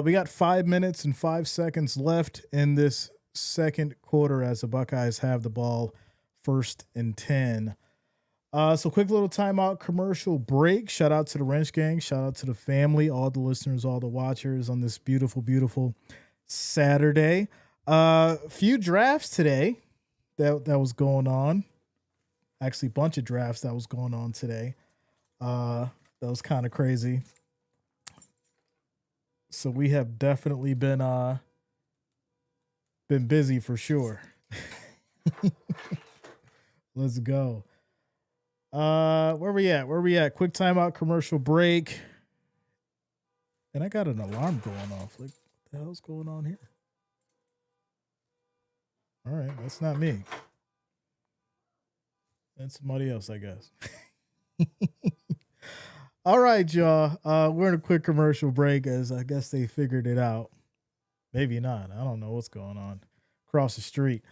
We got 5 minutes and 5 seconds left in this second quarter as the Buckeyes have the ball, 1st and 10. So quick little timeout commercial break. Shout out to the Wrench Gang. Shout out to the family, all the listeners, all the watchers on this beautiful, beautiful Saturday. Few drafts today that was going on. Actually, bunch of drafts that was going on today. That was kind of crazy. So we have definitely been busy for sure. Let's go. Where we at? Quick timeout commercial break. And I got an alarm going off. Like, what the hell's going on here? All right, that's not me. That's somebody else, I guess. All right, y'all. We're in a quick commercial break as I guess they figured it out. Maybe not. I don't know what's going on across the street.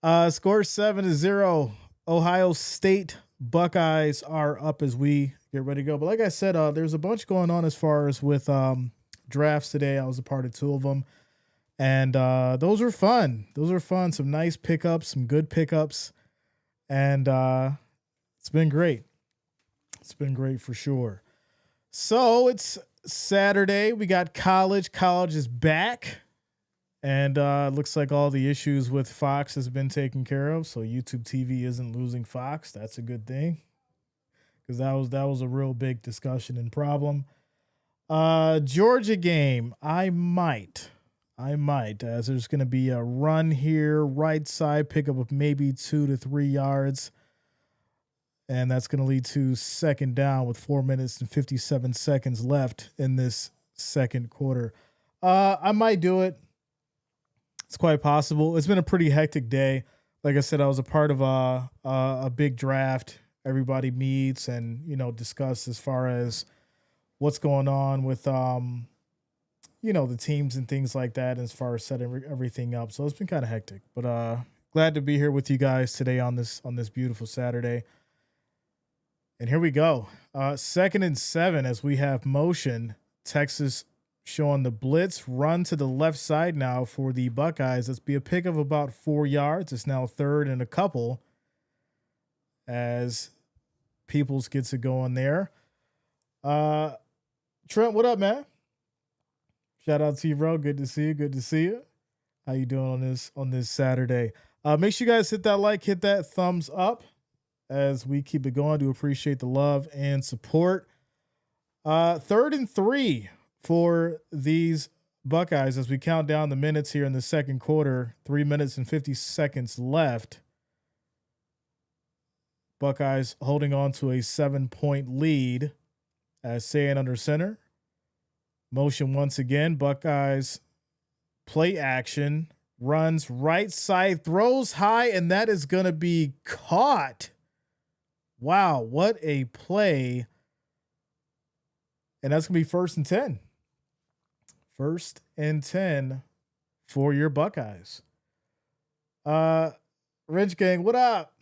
Score 7-0. Ohio State Buckeyes are up as we get ready to go. But like I said, there's a bunch going on as far as with drafts today. I was a part of 2 of them. And those were fun. Some nice pickups, some good pickups. And it's been great. It's been great for sure. So it's Saturday. We got college. College is back. And looks like all the issues with Fox has been taken care of. So YouTube TV isn't losing Fox. That's a good thing. Because that was a real big discussion and problem. Georgia game. I might, as there's going to be a run here, right side, pickup of maybe 2 to 3 yards. And that's going to lead to second down with 4 minutes and 57 seconds left in this second quarter. I might do it. It's quite possible. It's been a pretty hectic day. Like I said, I was a part of a big draft. Everybody meets and, discuss as far as what's going on with, the teams and things like that as far as setting everything up. So it's been kind of hectic, but glad to be here with you guys today on this beautiful Saturday. And here we go. 2nd and 7 as we have motion. Texas showing the blitz run to the left side now for the Buckeyes. Let's be a pick of about 4 yards. It's now 3rd and a couple as Peoples gets it going there. Trent, what up, man? Shout out to you, bro. Good to see you. How you doing on this Saturday? Make sure you guys hit that like, hit that thumbs up as we keep it going. Do appreciate the love and support. 3rd and 3 for these Buckeyes as we count down the minutes here in the second quarter. 3 minutes and 50 seconds left. Buckeyes holding on to a 7-point lead as Sayan under center. Motion once again. Buckeyes play action. Runs right side. Throws high, and that is going to be caught. Wow, what a play. And that's going to be 1st and 10. 1st and 10 for your Buckeyes. Wrench Gang, what up?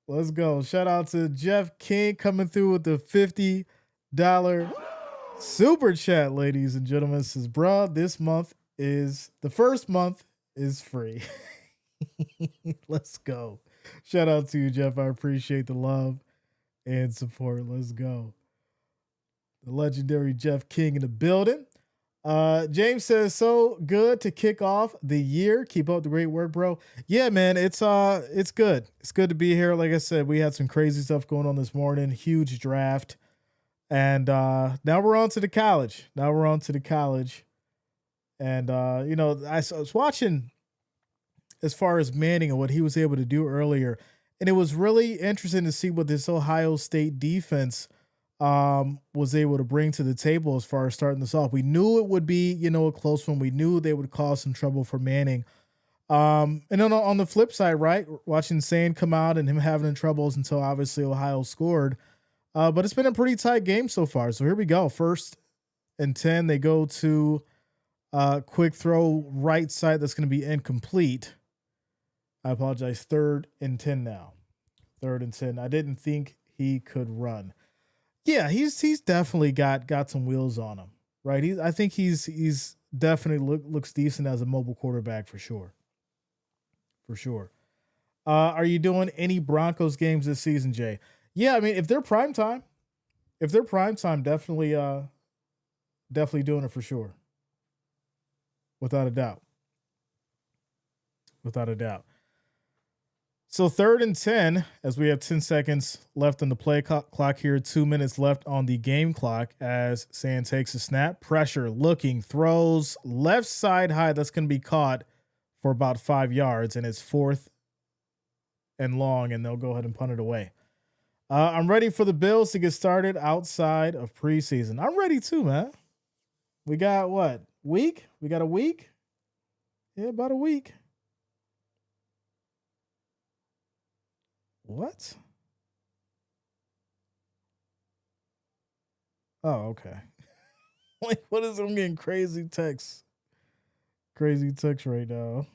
Let's go. Shout out to Jeff King coming through with the $50 super chat, ladies and gentlemen. Says, bro, this month is the first month is free. Let's go. Shout out to you, Jeff. I appreciate the love and support. Let's go. The legendary Jeff King in the building. James says, so good to kick off the year. Keep up the great work, bro. Yeah, man, it's good. It's good to be here. Like I said, we had some crazy stuff going on this morning. Huge draft. And now we're on to the college. And I was watching as far as Manning and what he was able to do earlier. And it was really interesting to see what this Ohio State defense was able to bring to the table as far as starting this off. We knew it would be, a close one. We knew they would cause some trouble for Manning. And then on the flip side, right, watching Sane come out and him having troubles until obviously Ohio scored. But it's been a pretty tight game so far. So here we go. 1st and 10. They go to quick throw right side. That's going to be incomplete. I apologize. 3rd and 10 now. 3rd and 10. I didn't think he could run. Yeah, he's definitely got some wheels on him, right? I think he's definitely looks decent as a mobile quarterback for sure. For sure. Are you doing any Broncos games this season, Jay? Yeah, I mean, if they're prime time, definitely doing it for sure. Without a doubt. Without a doubt. So 3rd and 10, as we have 10 seconds left on the play clock here, 2 minutes left on the game clock as San takes a snap. Pressure, looking, throws, left side high. That's going to be caught for about 5 yards, and it's 4th and long, and they'll go ahead and punt it away. I'm ready for the Bills to get started outside of preseason. I'm ready too, man. We got what? Week? We got a week? Yeah, about a week. What? Oh, okay. Like, what is I'm getting crazy texts? Crazy text right now.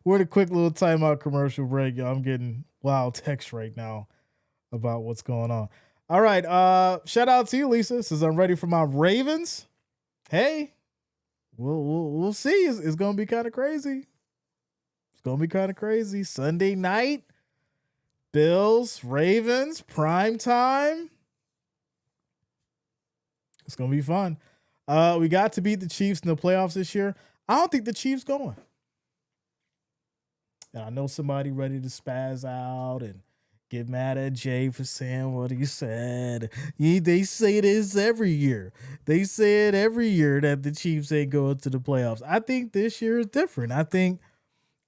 We're in a quick little timeout commercial break, y'all. I'm getting wild text right now about what's going on. All right. Shout out to you, Lisa. Says I'm ready for my Ravens. Hey, we'll see. It's gonna be kind of crazy. It's gonna be kind of crazy. Sunday night, Bills, Ravens, prime time. It's gonna be fun. We got to beat the Chiefs in the playoffs this year. I don't think the Chiefs going. And I know somebody ready to spaz out and get mad at Jay for saying what he said. They say this every year. They say it every year that the Chiefs ain't going to the playoffs. I think this year is different. I think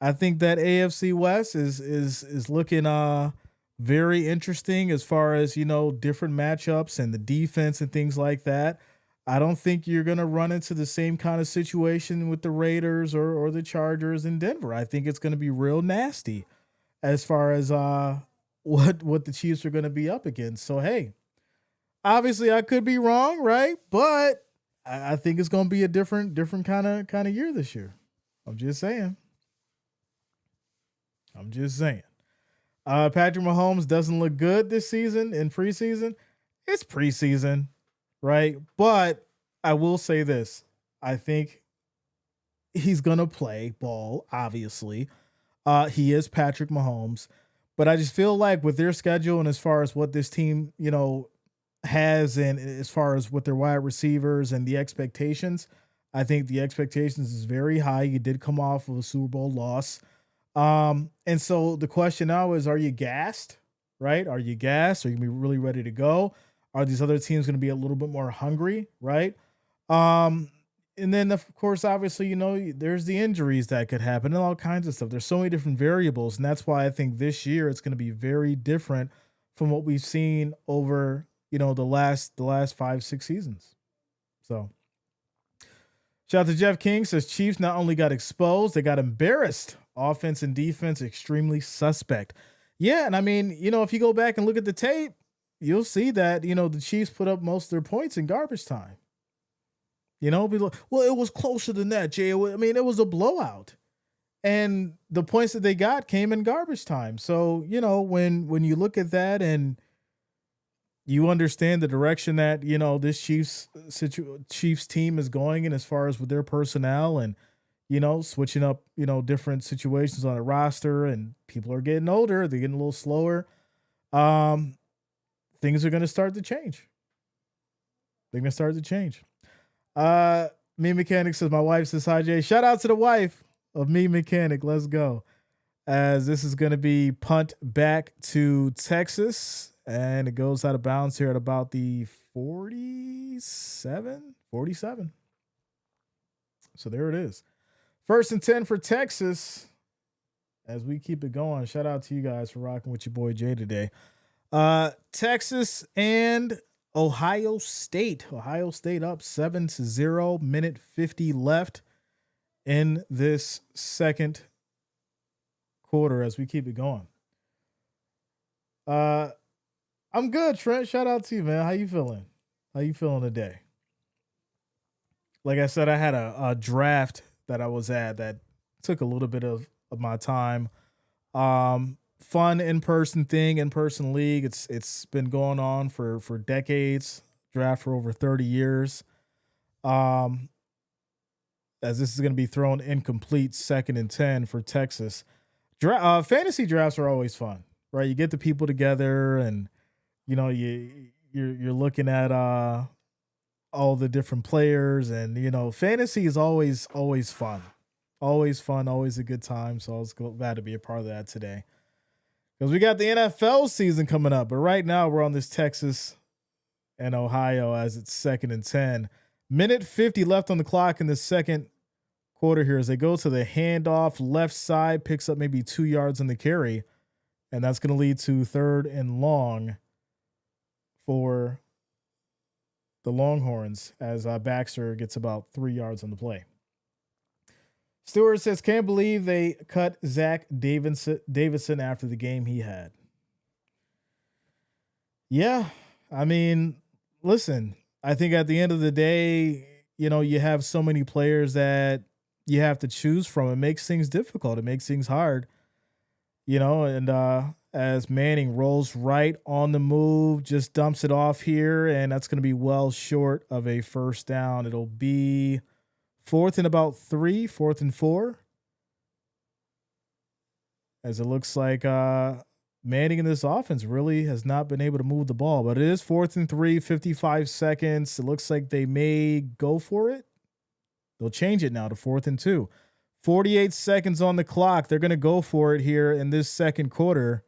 that AFC West is looking very interesting as far as, different matchups and the defense and things like that. I don't think you're going to run into the same kind of situation with the Raiders or the Chargers in Denver. I think it's going to be real nasty as far as what the Chiefs are going to be up against. So, hey, obviously I could be wrong, right? But I think it's going to be a different kind of year this year. I'm just saying. Patrick Mahomes doesn't look good this season in preseason. It's preseason, right? But I will say this. I think he's going to play ball, obviously. He is Patrick Mahomes. But I just feel like with their schedule and as far as what this team, has and as far as with their wide receivers and the expectations, I think the expectations is very high. You did come off of a Super Bowl loss. And so the question now is, are you gassed, right? Are you gassed? Are you gonna be really ready to go? Are these other teams going to be a little bit more hungry, right? And then of course, obviously, there's the injuries that could happen and all kinds of stuff. There's so many different variables. And that's why I think this year it's going to be very different from what we've seen over, the last 5-6 seasons. So shout out to Jeff King, says Chiefs not only got exposed, they got embarrassed. Offense and defense extremely suspect. Yeah, and I mean, if you go back and look at the tape, you'll see that, the Chiefs put up most of their points in garbage time. People, well, it was closer than that, Jay. I mean, it was a blowout. And the points that they got came in garbage time. So, when you look at that and you understand the direction that, this Chiefs team is going in as far as with their personnel and, switching up, different situations on a roster, and people are getting older. They're getting a little slower. Things are going to start to change. Me Mechanic says, my wife says, hi, Jay. Shout out to the wife of Me Mechanic. Let's go. As this is going to be punt back to Texas, and it goes out of bounds here at about the 47. So there it is. 1st and 10 for Texas as we keep it going. Shout out to you guys for rocking with your boy Jay today. Texas and Ohio State. Ohio State up 7-0, minute 50 left in this second quarter as we keep it going. I'm good, Trent. Shout out to you, man. How you feeling? Today? Like I said, I had a draft that I was at that took a little bit of my time. fun in-person thing, in-person league. It's been going on for decades. Draft for over 30 years. Um, as this is going to be thrown incomplete, 2nd and 10 for Texas. Fantasy drafts are always fun, right? You get the people together, and you're looking at all the different players, and fantasy is always fun, always a good time. So I was glad to be a part of that today, because we got the NFL season coming up. But right now we're on this Texas and Ohio as it's 2nd and 10. Minute 50 left on the clock in the second quarter here as they go to the handoff. Left side picks up maybe 2 yards on the carry, and that's going to lead to 3rd and long for the Longhorns as Baxter gets about 3 yards on the play. Stewart says, can't believe they cut Zach Davidson after the game he had. Yeah, I mean, listen, I think at the end of the day, you have so many players that you have to choose from. It makes things difficult. It makes things hard, and as Manning rolls right on the move, just dumps it off here, and that's going to be well short of a first down. It'll be 4th and about 3, 4th and 4, as it looks like Manning in this offense really has not been able to move the ball, but it is 4th and 3, 55 seconds. It looks like they may go for it. They'll change it now to 4th and 2. 48 seconds on the clock. They're going to go for it here in this second quarter.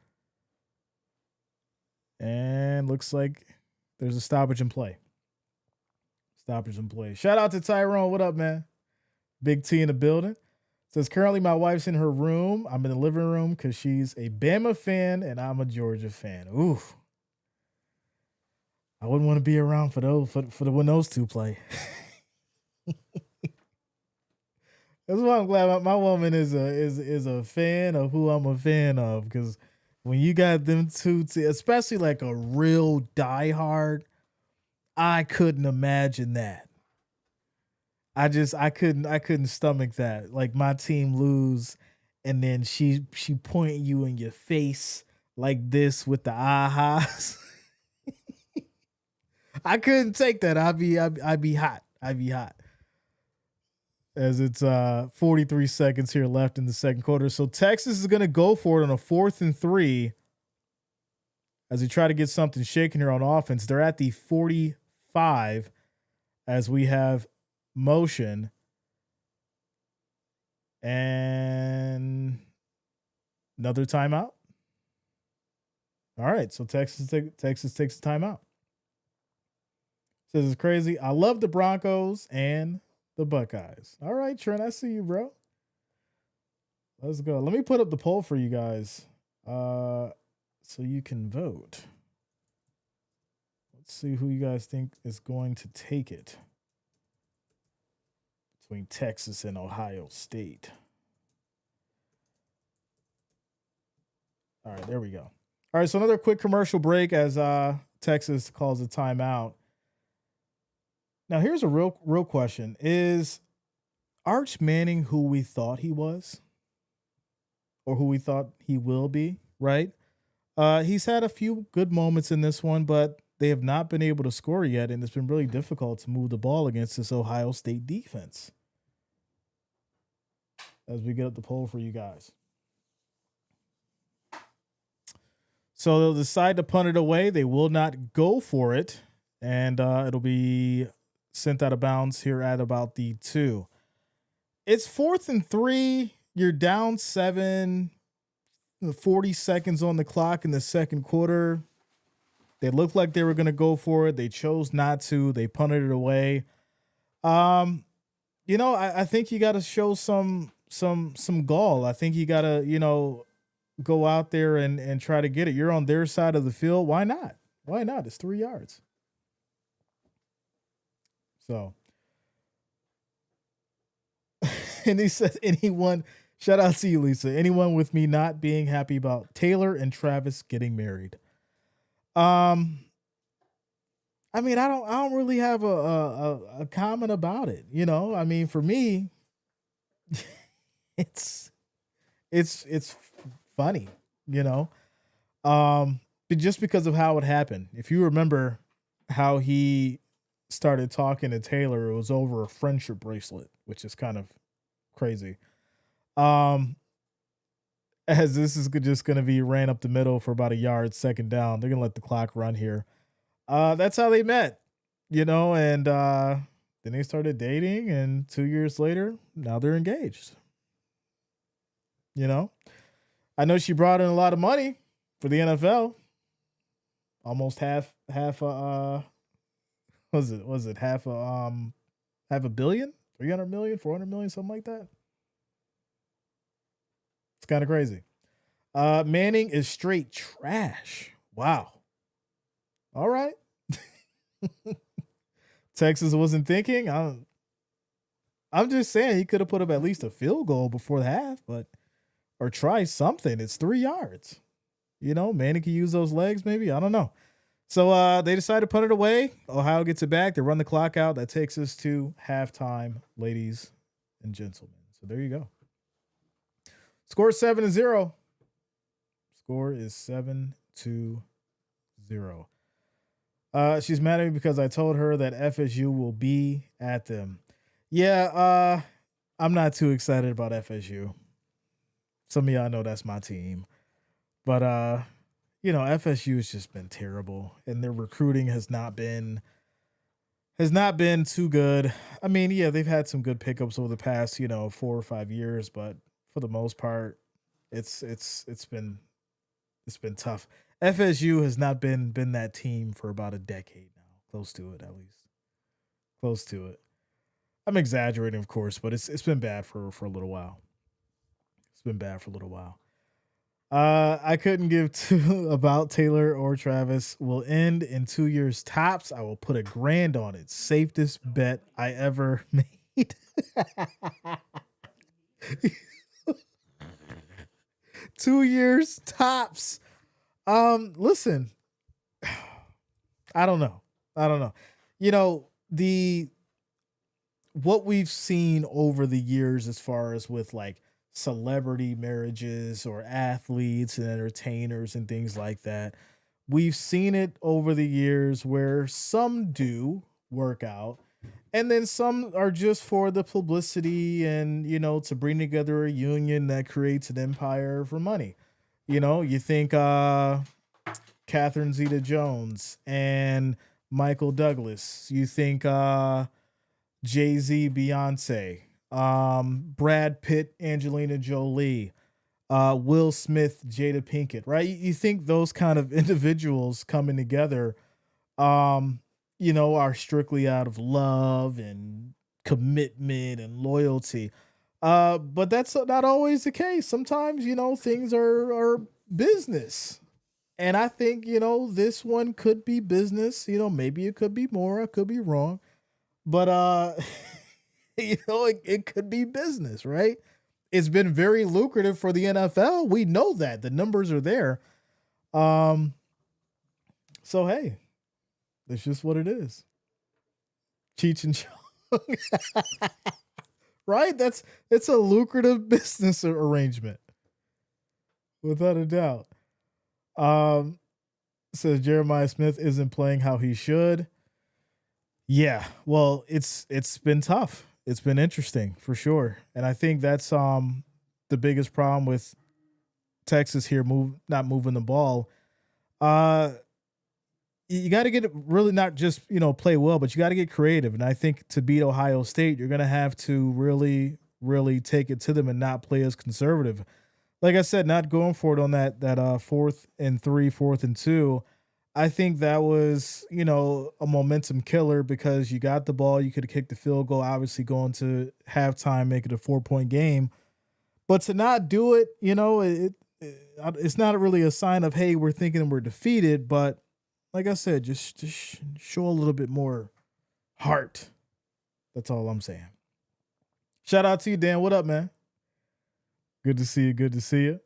And looks like there's a stoppage in play. Shout out to Tyrone. What up, man? Big T in the building. Says, currently my wife's in her room. I'm in the living room because she's a Bama fan and I'm a Georgia fan. Oof. I wouldn't want to be around for when those two play. That's why I'm glad my woman is a fan of who I'm a fan of, because when you got them two, especially like a real diehard, I couldn't imagine that. I couldn't stomach that. Like my team lose, and then she pointing you in your face like this with the ahas. I couldn't take that. I'd be hot. As it's 43 seconds here left in the second quarter. So Texas is going to go for it on a 4th and 3 as they try to get something shaken here on offense. They're at the 45 as we have motion. And another timeout. All right, so Texas takes a timeout. Says it's crazy. I love the Broncos and the Buckeyes. All right, Trent, I see you, bro. Let's go. Let me put up the poll for you guys so you can vote. Let's see who you guys think is going to take it between Texas and Ohio State. All right, there we go. All right, so another quick commercial break as Texas calls a timeout. Now, here's a real question. Is Arch Manning who we thought he was, or who we thought he will be, right? He's had a few good moments in this one, but they have not been able to score yet, and it's been really difficult to move the ball against this Ohio State defense. As we get up the poll for you guys. So they'll decide to punt it away. They will not go for it, and it'll be sent out of bounds here at about the 2. It's 4th and 3. You're down 7. 40 seconds on the clock in the second quarter. They looked like they were going to go for it. They chose not to. They punted it away. I think you got to show some gall. I think you got to, go out there and try to get it. You're on their side of the field. Why not? It's 3 yards. So, and he says, shout out to you, Lisa. Anyone with me not being happy about Taylor and Travis getting married? I mean, I don't really have a comment about it. I mean, for me, it's funny. you know, but just because of how it happened. If you remember how he started talking to Taylor, it was over a friendship bracelet, which is kind of crazy. Um, as this is just going to be ran up the middle for about a yard, second down. They're going to let the clock run here. That's how they met, and then they started dating, and 2 years later, now they're engaged. You know, I know she brought in a lot of money for the NFL, almost half was it half a billion, 300 million, 400 million, something like that. It's kind of crazy. Manning is straight trash. Wow. All right. Texas wasn't thinking. I'm just saying he could have put up at least a field goal before the half, or try something. It's 3 yards. Manning can use those legs, maybe. I don't know. So they decided to put it away. Ohio gets it back. They run the clock out. That takes us to halftime, ladies and gentlemen. So there you go. Score 7-0. Score is 7-0. She's mad at me because I told her that FSU will be at them. Yeah, I'm not too excited about FSU. Some of y'all know that's my team. But FSU has just been terrible, and their recruiting has not been too good. I mean, yeah, they've had some good pickups over the past, 4 or 5 years, but for the most part, it's been tough. FSU has not been that team for about a decade now, close to it at least, close to it. I'm exaggerating, of course, but it's been bad for a little while. It's been bad for a little while. I couldn't give two about Taylor or Travis. Will end in 2 years tops. I will put $1,000 on it. Safest bet I ever made. 2 years tops. Listen, I don't know. What we've seen over the years as far as with like celebrity marriages or athletes and entertainers and things like that. We've seen it over the years where some do work out and then some are just for the publicity and, to bring together a union that creates an empire for money. You think Catherine Zeta Jones and Michael Douglas. You think Jay-Z, Beyonce, Brad Pitt, Angelina Jolie, Will Smith, Jada Pinkett, right? You think those kind of individuals coming together, are strictly out of love and commitment and loyalty. But that's not always the case. Sometimes, things are business. And I think, this one could be business. Maybe it could be more. I could be wrong. But it could be business, right? It's been very lucrative for the NFL. We know that. The numbers are there. So hey, that's just what it is. Cheech and Chong. Right? It's a lucrative business arrangement. Without a doubt. Says Jeremiah Smith isn't playing how he should. Yeah, well, it's been tough. It's been interesting for sure, and I think that's the biggest problem with Texas here not moving the ball. You got to get really not just play well, but you got to get creative. And I think to beat Ohio State, you're going to have to really, really take it to them and not play as conservative. Like I said, not going for it on that 4th and 3, 4th and 2. I think that was, a momentum killer because you got the ball. You could have kicked the field goal, obviously going to halftime, make it a 4-point game. But to not do it, it's not really a sign of, hey, we're thinking we're defeated. But like I said, just show a little bit more heart. That's all I'm saying. Shout out to you, Dan. What up, man? Good to see you. Good to see you.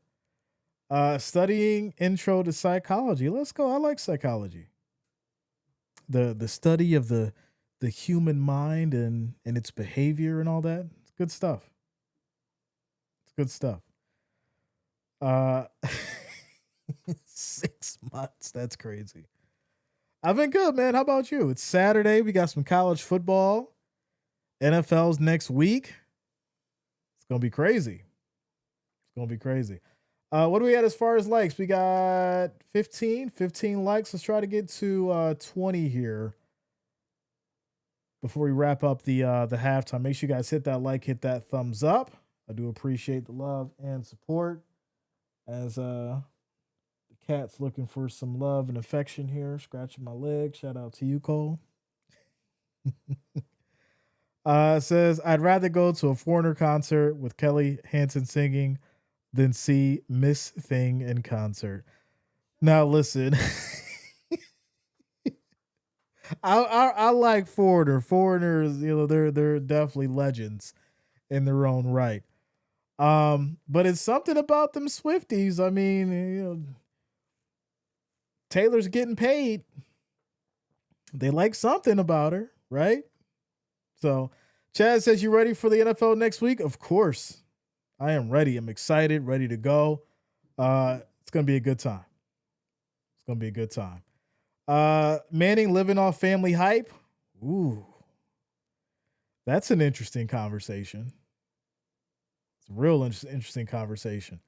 Studying intro to psychology. Let's go. I like psychology. The study of the human mind and its behavior and all that. It's good stuff. It's good stuff. 6 months. That's crazy. I've been good, man. How about you? It's Saturday. We got some college football. NFL's next week. It's going to be crazy. It's going to be crazy. What do we have as far as likes? We got 15 likes. Let's try to get to 20 here before we wrap up the halftime. Make sure you guys hit that like, hit that thumbs up. I do appreciate the love and support. As the cat's looking for some love and affection here, scratching my leg. Shout out to you, Cole. It says, I'd rather go to a Foreigner concert with Kelly Hansen singing than see Miss Thing in concert. Now, listen, I like Foreigner. Foreigners, they're definitely legends in their own right. But it's something about them Swifties. I mean, Taylor's getting paid. They like something about her, right? So, Chad says, you ready for the NFL next week? Of course. I am ready. I'm excited, ready to go. It's going to be a good time. It's going to be a good time. Manning living off family hype. Ooh. That's an interesting conversation. It's a real interesting conversation.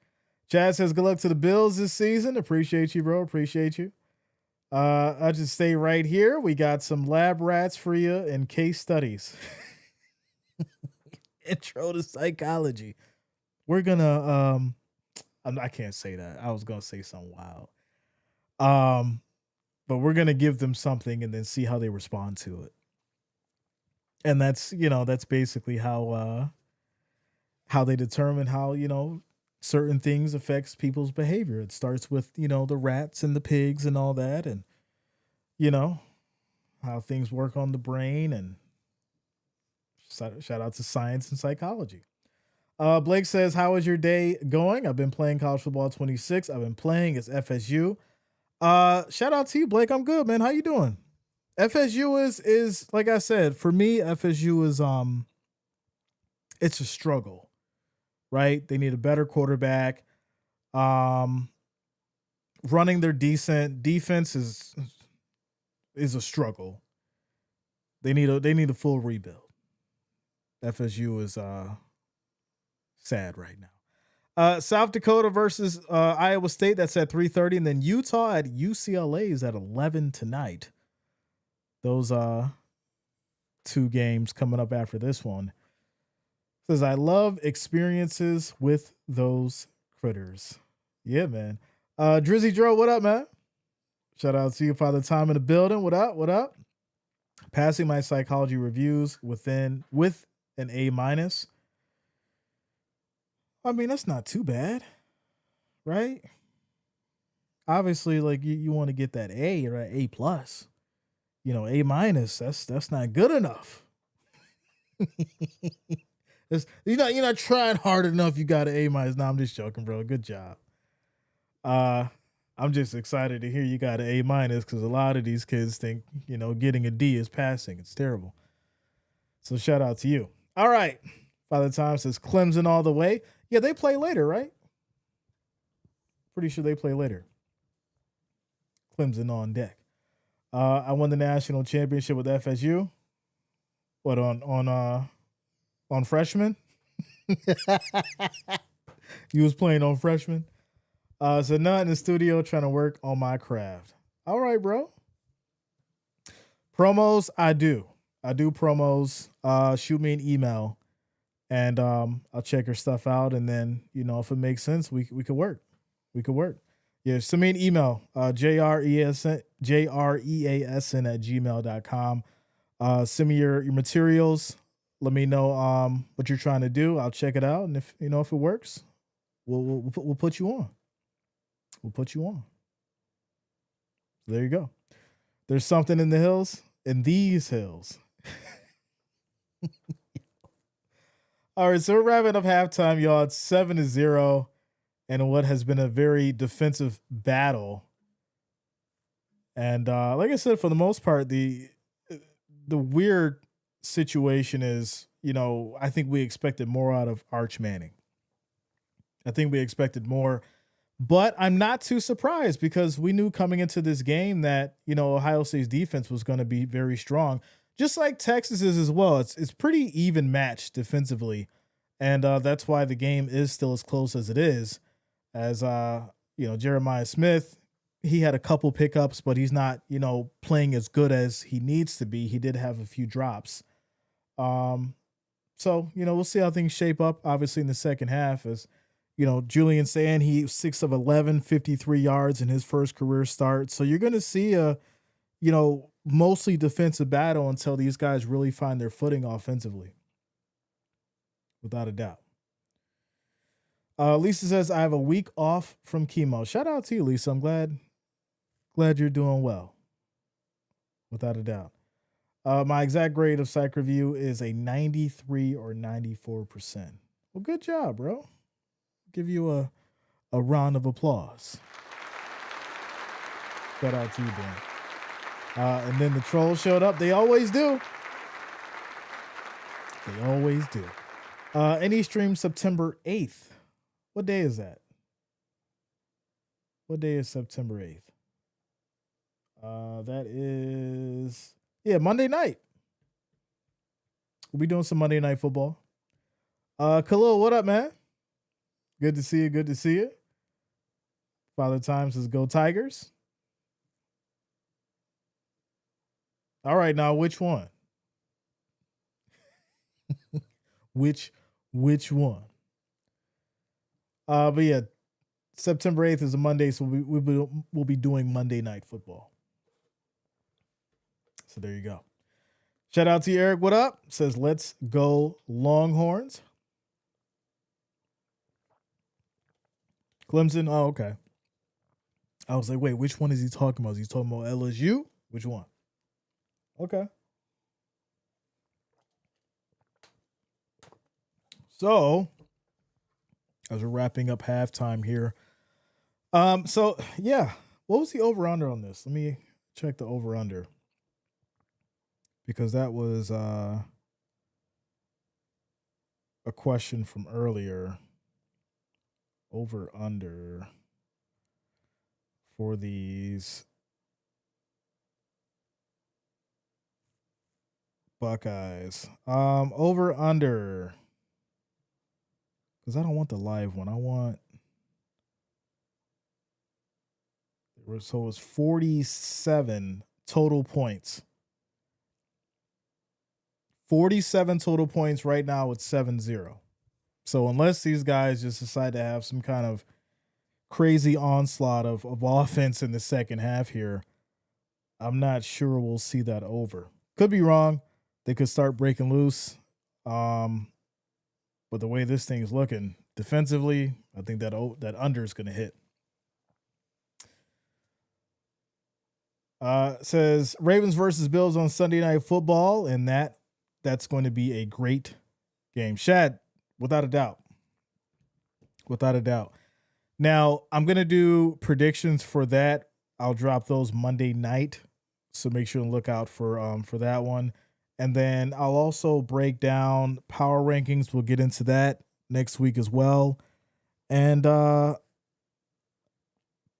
Chad says, good luck to the Bills this season. Appreciate you, bro. Appreciate you. I'll just stay right here. We got some lab rats for you and case studies. Intro to psychology. We're gonna I can't say that. I was gonna say something wild. But we're gonna give them something and then see how they respond to it. And that's basically how they determine how, certain things affects people's behavior. It starts with, the rats and the pigs and all that, and how things work on the brain. And shout out to science and psychology. Blake says, how is your day going? I've been playing college football 26. I've been playing as FSU. Shout out to you, Blake. I'm good, man. How you doing? FSU is like I said, for me, FSU is it's a struggle, right? They need a better quarterback. Running their decent defense is a struggle. They need a full rebuild. FSU is sad right now. South Dakota versus Iowa State. That's at 3:30, and then Utah at UCLA is at 11 tonight. Those 2 games coming up after this one. Says, I love experiences with those critters. Yeah, man. Drizzy Dro, what up, man? Shout out to you, Father Time in the building. What up? What up? Passing my psychology reviews with an A-. I mean, that's not too bad, right? Obviously, like you want to get that A or A+. A-, that's not good enough. You're not trying hard enough. You got an A-. No, I'm just joking, bro. Good job. I'm just excited to hear you got an A- because a lot of these kids think, getting a D is passing. It's terrible. So shout out to you. All right. Father Time says Clemson all the way. Yeah, they play later, right? Pretty sure they play later. Clemson on deck. I won the national championship with FSU. What on freshman? You was playing on freshman. So not in the studio trying to work on my craft. All right, bro. Promos, I do promos. Shoot me an email, and I'll check your stuff out, and then if it makes sense, we could work. Yeah, send me an email. JREASN at gmail.com. Send me your materials. Let me know what you're trying to do. I'll check it out, and if it works, we'll put you on. We'll put you on. So there you go. There's something in the hills, in these hills. All right, so we're wrapping up halftime, y'all. It's 7-0, and what has been a very defensive battle. And like I said, for the most part, the weird situation is, I think we expected more out of Arch Manning. I think we expected more But I'm not too surprised because we knew coming into this game that, Ohio State's defense was going to be very strong, just like Texas is as well. It's pretty even matched defensively. And that's why the game is still as close as it is. As Jeremiah Smith, he had a couple pickups, but he's not, playing as good as he needs to be. He did have a few drops. So, we'll see how things shape up, obviously, in the second half. As, Julian saying he was 6 of 11, 53 yards in his first career start. So you're going to see a, mostly defensive battle until these guys really find their footing offensively. Without a doubt. Lisa says, I have a week off from chemo. Shout out to you, Lisa. I'm glad you're doing well. Without a doubt. My exact grade of psych review is a 93 or 94%. Well, good job, bro. Give you a round of applause. Shout out to you, Dan. And then the trolls showed up. They always do. They always do. Any stream September 8th. What day is that? What day is September 8th? That is, Monday night. We'll be doing some Monday Night Football. Khalil, what up, man? Good to see you. Good to see you. Father Time says, go Tigers. All right, now which one? Which one? But yeah, September 8th is a Monday, so we'll be doing Monday Night Football. So there you go. Shout out to you, Eric. What up? Says, let's go Longhorns. Clemson. Oh, okay. I was like, wait, which one is he talking about? Is he talking about LSU? Which one? Okay. So, as we're wrapping up halftime here. So yeah, what was the over-under on this? Let me check the over-under. Because that was a question from earlier. Over-under for these Buckeyes. Over-under. Because I don't want the live one. I want. So it was 47 total points. 47 total points right now. It's 7-0. So unless these guys just decide to have some kind of crazy onslaught of offense in the second half here, I'm not sure we'll see that over. Could be wrong. They could start breaking loose. But the way this thing is looking defensively, I think that under is going to hit. Says Ravens versus Bills on Sunday Night Football, and that's going to be a great game. Shad, without a doubt. Without a doubt. Now, I'm going to do predictions for that. I'll drop those Monday night, so make sure to look out for that one. And then I'll also break down power rankings. We'll get into that next week as well. And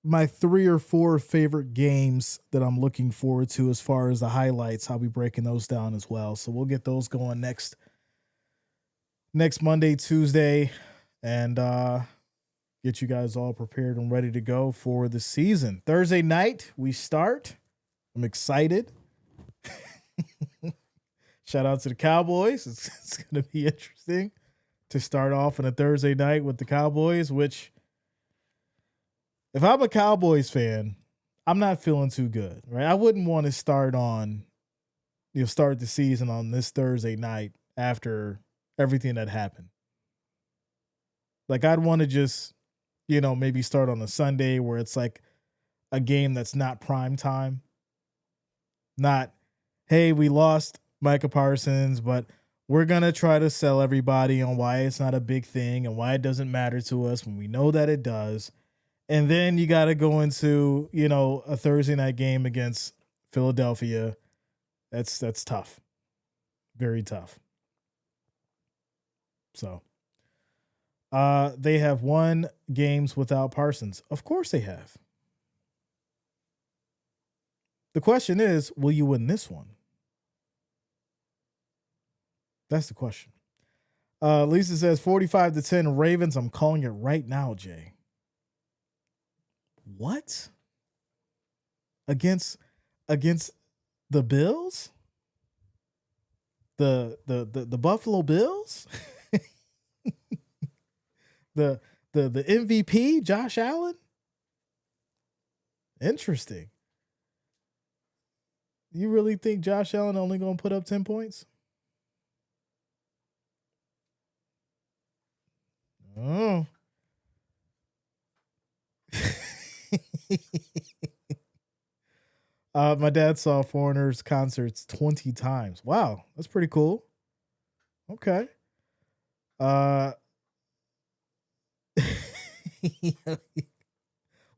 my 3 or 4 favorite games that I'm looking forward to as far as the highlights, I'll be breaking those down as well. So we'll get those going next Monday, Tuesday, and get you guys all prepared and ready to go for the season. Thursday night, we start. I'm excited. Shout out to the Cowboys. It's going to be interesting to start off on a Thursday night with the Cowboys, which, if I'm a Cowboys fan, I'm not feeling too good, right? I wouldn't want to start the season on this Thursday night after everything that happened. Like, I'd want to just, maybe start on a Sunday where it's like a game that's not prime time. Not, hey, we lost Micah Parsons, but we're going to try to sell everybody on why it's not a big thing and why it doesn't matter to us when we know that it does. And then you got to go into, a Thursday night game against Philadelphia. That's tough. Very tough. So, They have won games without Parsons. Of course they have. The question is, will you win this one? That's the question. Lisa says 45-10 Ravens. I'm calling it right now, Jay. What? Against the Bills? The Buffalo Bills? the MVP, Josh Allen? Interesting. You really think Josh Allen only going to put up 10 points? Oh. My dad saw Foreigners concerts 20 times. Wow, that's pretty cool. Okay.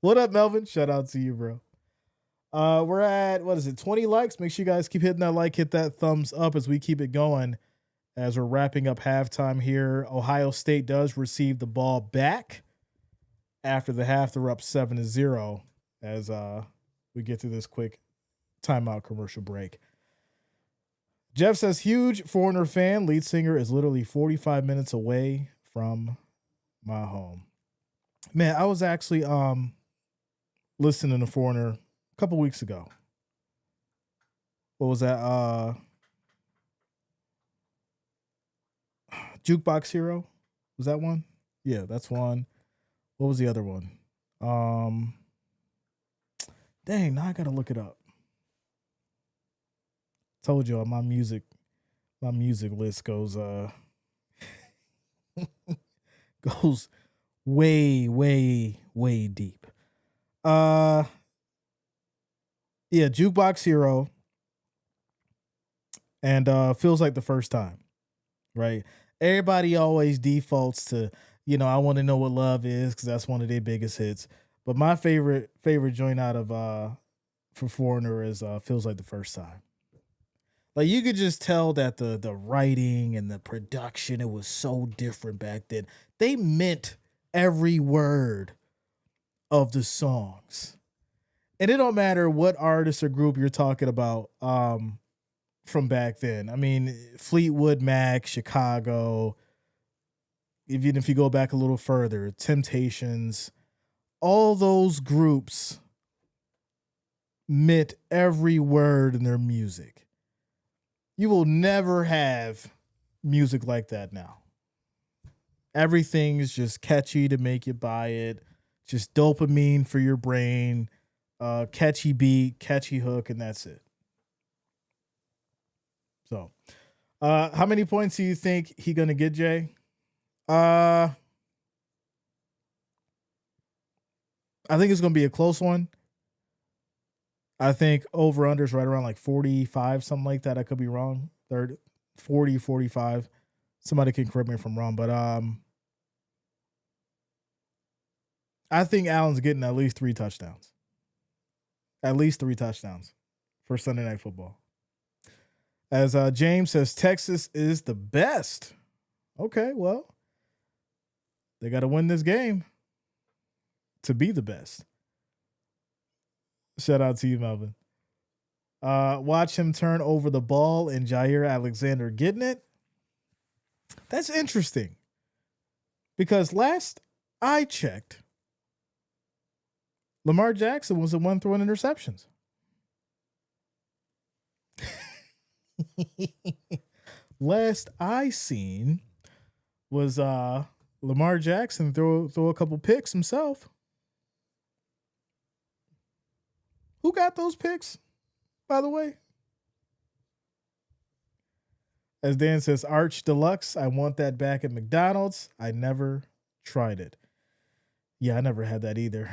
What up, Melvin? Shout out to you, bro. We're at, what is it, 20 likes? Make sure you guys keep hitting that like, hit that thumbs up as we keep it going as we're wrapping up halftime here. Ohio State does receive the ball back after the half. They're up 7-0 as we get to this quick timeout commercial break. Jeff says, huge Foreigner fan. Lead singer is literally 45 minutes away from my home. Man, I was actually listening to Foreigner a couple weeks ago. What was that? Jukebox Hero? Was that one? Yeah, that's one. What was the other one? Dang, now I gotta look it up. Told you my music list goes goes way, way, way deep. Yeah, Jukebox Hero and Feels Like the First Time, right? Everybody always defaults to, I Want to Know What Love Is because that's one of their biggest hits. But my favorite joint out of for Foreigner is Feels Like the First Time. Like, you could just tell that the writing and the production, it was so different back then. They meant every word of the songs. And it don't matter what artist or group you're talking about from back then. I mean, Fleetwood Mac, Chicago, even if you go back a little further, Temptations, all those groups meant every word in their music. You will never have music like that now. Everything is just catchy to make you buy it. Just dopamine for your brain. Catchy beat, catchy hook, and that's it. So, how many points do you think he gonna get, Jay? I think it's gonna be a close one. I think over-under's right around like 45, something like that. I could be wrong. 40, 45. Somebody can correct me if I'm wrong. But I think Allen's getting at least 3 touchdowns. At least 3 touchdowns for Sunday Night Football. As James says, Texas is the best. Okay, well, they got to win this game to be the best. Shout out to you, Melvin. Watch him turn over the ball and Jair Alexander getting it. That's interesting. Because last I checked, Lamar Jackson was the one throwing interceptions. Last I seen was Lamar Jackson throw a couple picks himself. Who got those picks, by the way? As Dan says, Arch Deluxe, I want that back at McDonald's. I never tried it. Yeah, I never had that either.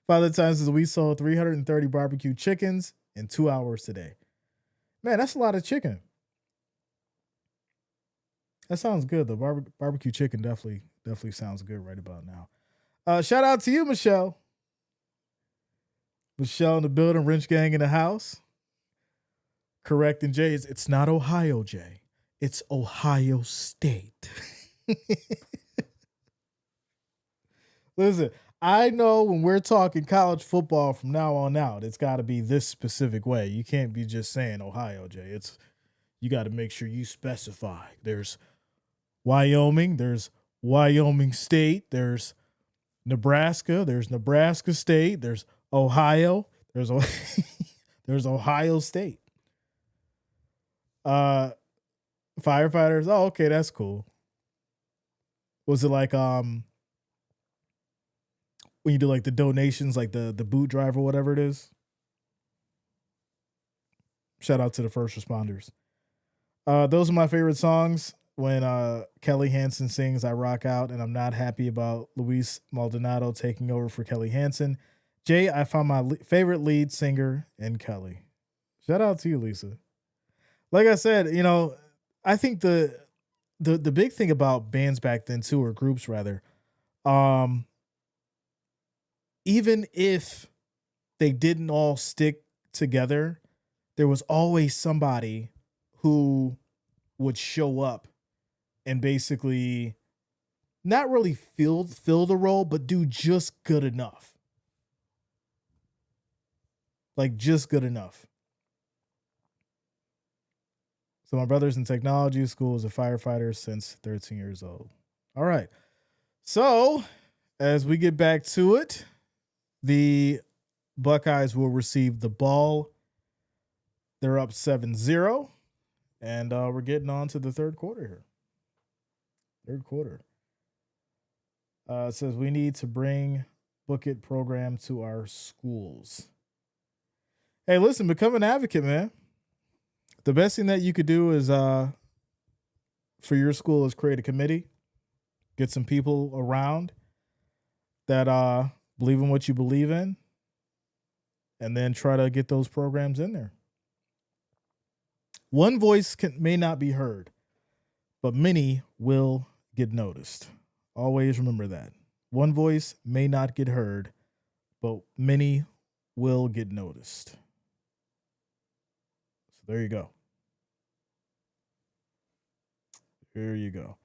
Father Time says, we sold 330 barbecue chickens in 2 hours today. Man, that's a lot of chicken. That sounds good. The barbecue chicken definitely sounds good right about now. Shout out to you, Michelle. Michelle in the building, Wrench Gang in the house. Correcting Jay. It's not Ohio, Jay. It's Ohio State. Listen, I know when we're talking college football from now on out, it's got to be this specific way. You can't be just saying Ohio, Jay. It's you got to make sure you specify. There's Wyoming, there's Wyoming State, there's Nebraska, there's Nebraska State, there's Ohio, there's there's Ohio State. Uh Firefighters. Oh, okay, that's cool. Was it like when you do like the donations, like the boot drive or whatever it is? Shout out to the first responders. Those are my favorite songs. When Kelly Hansen sings I Rock Out, and I'm not happy about Luis Maldonado taking over for Kelly Hansen. Jay, I found my favorite lead singer in Kelly. Shout out to you, Lisa. Like I said, I think the big thing about bands back then too, or groups rather, um, even if they didn't all stick together, there was always somebody who would show up and basically not really fill the role, but do just good enough. Like just good enough. So my brother's in technology school as a firefighter since 13 years old. All right. So as we get back to it, the Buckeyes will receive the ball. They're up 7-0. And we're getting on to the third quarter here. Third quarter. It says we need to bring Book It program to our schools. Hey, listen, become an advocate, man. The best thing that you could do is for your school is create a committee, get some people around that believe in what you believe in, and then try to get those programs in there. One voice may not be heard, but many will get noticed. Always remember that. One voice may not get heard, but many will get noticed. So there you go. There you go.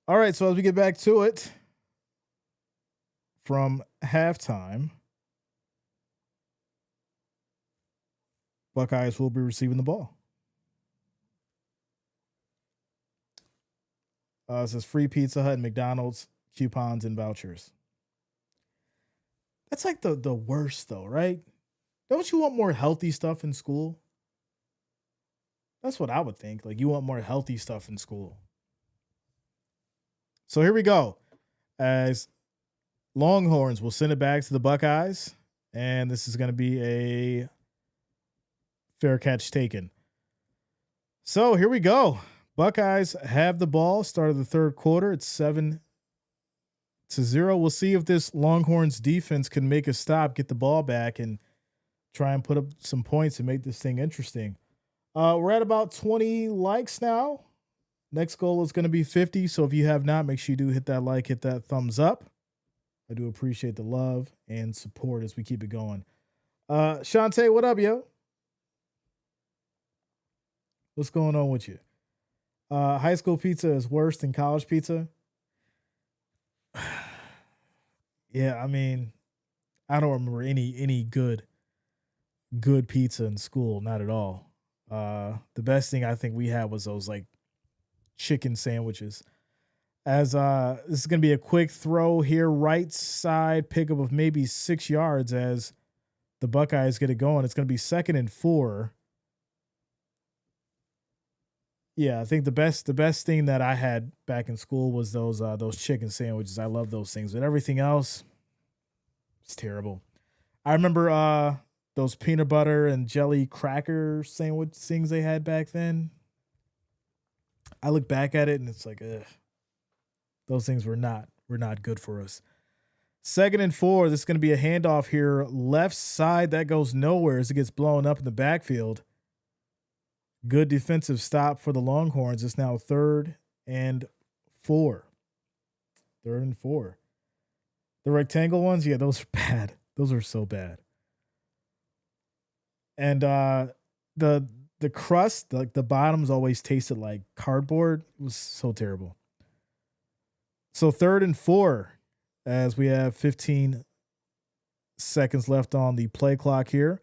All right, so as we get back to it, from halftime, Buckeyes will be receiving the ball. It says free Pizza Hut and McDonald's coupons and vouchers. That's like the worst though, right? Don't you want more healthy stuff in school? That's what I would think. Like you want more healthy stuff in school. So here we go. As Longhorns will send it back to the Buckeyes, and this is going to be a fair catch taken. So here we go. Buckeyes have the ball. Start of the third quarter. It's 7-0. We'll see if this Longhorns defense can make a stop, get the ball back, and try and put up some points and make this thing interesting. We're at about 20 likes now. Next goal is going to be 50. So if you have not, make sure you do hit that like, hit that thumbs up. I do appreciate the love and support as we keep it going. Shantae, what up, yo? What's going on with you? High school pizza is worse than college pizza. Yeah, I mean, I don't remember any good pizza in school, not at all. The best thing I think we had was those like chicken sandwiches. As this is gonna be a quick throw here, right side pickup of maybe 6 yards as the Buckeyes get it going. It's gonna be 2nd and 4. Yeah, I think the best thing that I had back in school was those chicken sandwiches. I love those things, but everything else, it's terrible. I remember those peanut butter and jelly cracker sandwich things they had back then. I look back at it and it's like, ugh, those things were not good for us. 2nd and 4. This is going to be a handoff here, left side that goes nowhere as it gets blown up in the backfield. Good defensive stop for the Longhorns. It's now 3rd and 4. 3rd and 4. The rectangle ones, yeah, those are bad. Those are so bad. And the crust, like the bottoms always tasted like cardboard. It was so terrible. So 3rd and 4 as we have 15 seconds left on the play clock here.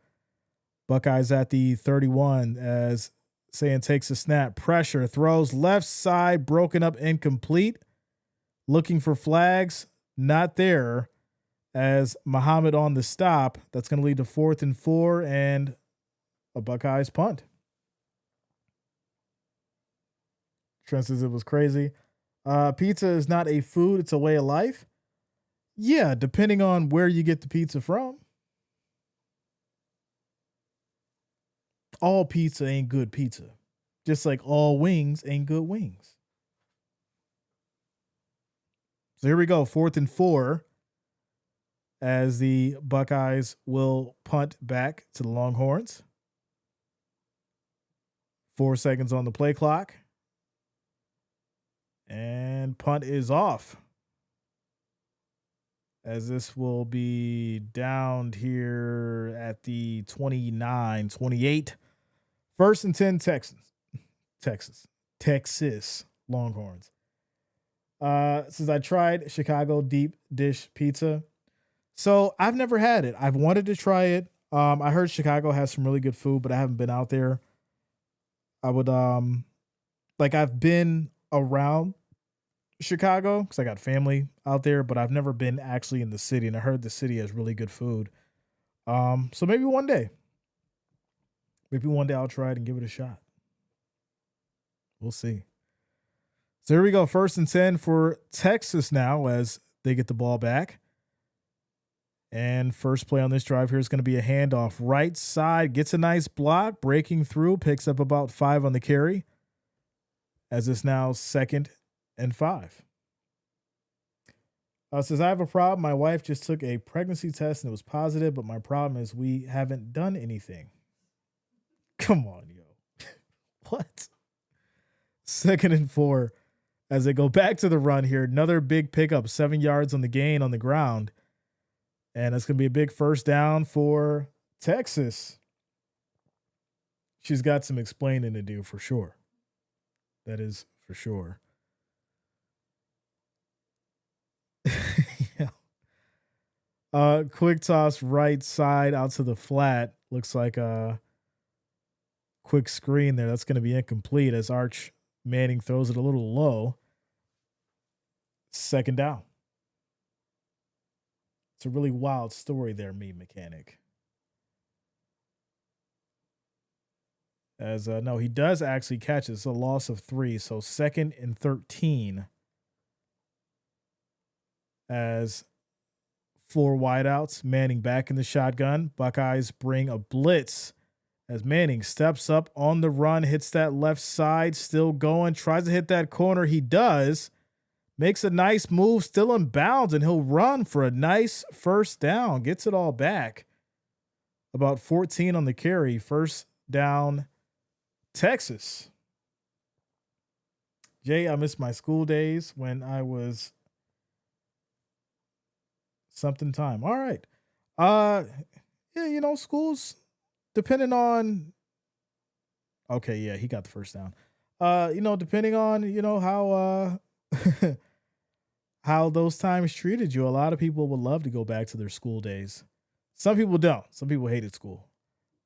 Buckeyes at the 31 as Sayan takes a snap, pressure, throws left side, broken up, incomplete. Looking for flags, not there. As Muhammad on the stop, that's going to lead to 4th and 4 and a Buckeyes punt. Trent says it was crazy. Pizza is not a food, it's a way of life. Yeah, depending on where you get the pizza from. All pizza ain't good pizza. Just like all wings ain't good wings. So here we go, 4th and 4 as the Buckeyes will punt back to the Longhorns. 4 seconds on the play clock. And punt is off. As this will be downed here at the 29-28. 1st and 10 Texas Longhorns. Since I tried Chicago deep dish pizza. So I've never had it. I've wanted to try it. I heard Chicago has some really good food, but I haven't been out there. I would I've been around Chicago because I got family out there, but I've never been actually in the city, and I heard the city has really good food. So maybe one day I'll try it and give it a shot. We'll see. So here we go, 1st and 10 for Texas now as they get the ball back. And first play on this drive here is going to be a handoff. Right side, gets a nice block, breaking through, picks up about 5 on the carry. As it's now 2nd and 5. Says, I have a problem. My wife just took a pregnancy test and it was positive, but my problem is we haven't done anything. Come on, yo. What? 2nd and 4 as they go back to the run here. Another big pickup, 7 yards on the gain on the ground. And it's going to be a big first down for Texas. She's got some explaining to do for sure. That is for sure. Yeah. Quick toss right side out to the flat. Looks like a quick screen there. That's going to be incomplete as Arch Manning throws it a little low. 2nd down. It's a really wild story there, me mechanic. As no, he does actually catch it. It's a loss of 3. So 2nd and 13 as 4 wideouts. Manning back in the shotgun. Buckeyes bring a blitz as Manning steps up on the run, hits that left side, still going, tries to hit that corner. He does. Makes a nice move, still in bounds, and he'll run for a nice first down. Gets it all back. About 14 on the carry. First down, Texas. Jay, I miss my school days when I was something time. All right. Yeah, schools, depending on. Okay, yeah, he got the first down. Depending on, how how those times treated you. A lot of people would love to go back to their school days. Some people don't. Some people hated school.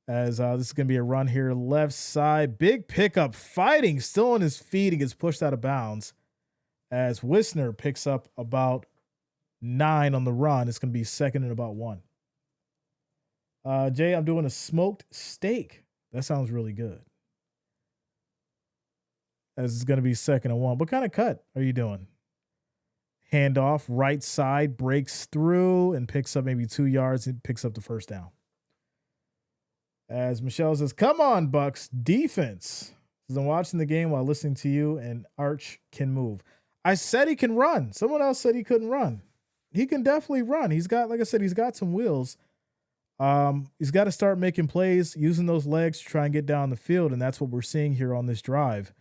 As this is going to be a run here, left side, big pickup, fighting, still on his feet and gets pushed out of bounds. As Wisner picks up about 9 on the run, it's going to be 2nd and about 1. Jay, I'm doing a smoked steak. That sounds really good. As it's going to be 2nd and 1. What kind of cut are you doing? Handoff, right side, breaks through and picks up maybe 2 yards and picks up the first down. As Michelle says, come on, Bucks, defense. Says, I'm watching the game while listening to you, and Arch can move. I said he can run. Someone else said he couldn't run. He can definitely run. He's got, like I said, he's got some wheels. He's got to start making plays, using those legs to try and get down the field, and that's what we're seeing here on this drive.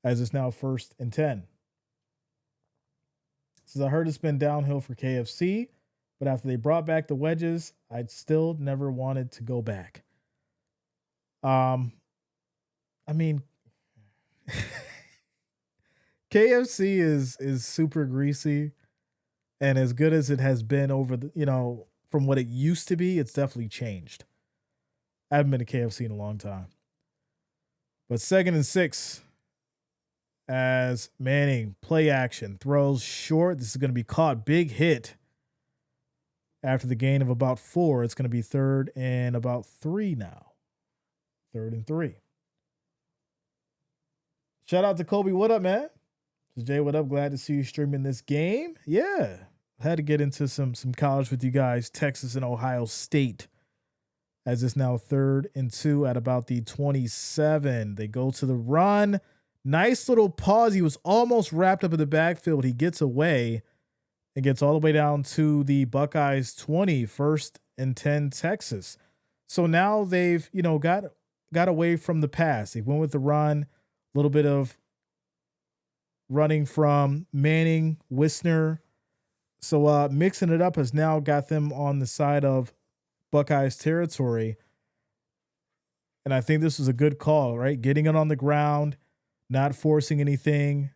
As it's now 1st and 10. Says, I heard it's been downhill for KFC, but after they brought back the wedges, I'd still never wanted to go back. I mean, KFC is super greasy, and as good as it has been over the, from what it used to be, it's definitely changed. I haven't been to KFC in a long time. But 2nd and 6 as Manning play action throws short. This is going to be caught. Big hit after the gain of about 4. It's going to be 3rd and about 3 now. 3rd and 3. Shout out to Kobe. What up, man? Jay, what up? Glad to see you streaming this game. Yeah. Had to get into some college with you guys. Texas and Ohio State. As it's now 3rd and 2 at about the 27. They go to the run. Nice little pause. He was almost wrapped up in the backfield. He gets away and gets all the way down to the Buckeyes 20, 1st and 10 Texas. So now they've, got away from the pass. They went with the run, a little bit of running from Manning, Wisner. So mixing it up has now got them on the side of Buckeyes territory. And I think this was a good call, right? Getting it on the ground, not forcing anything,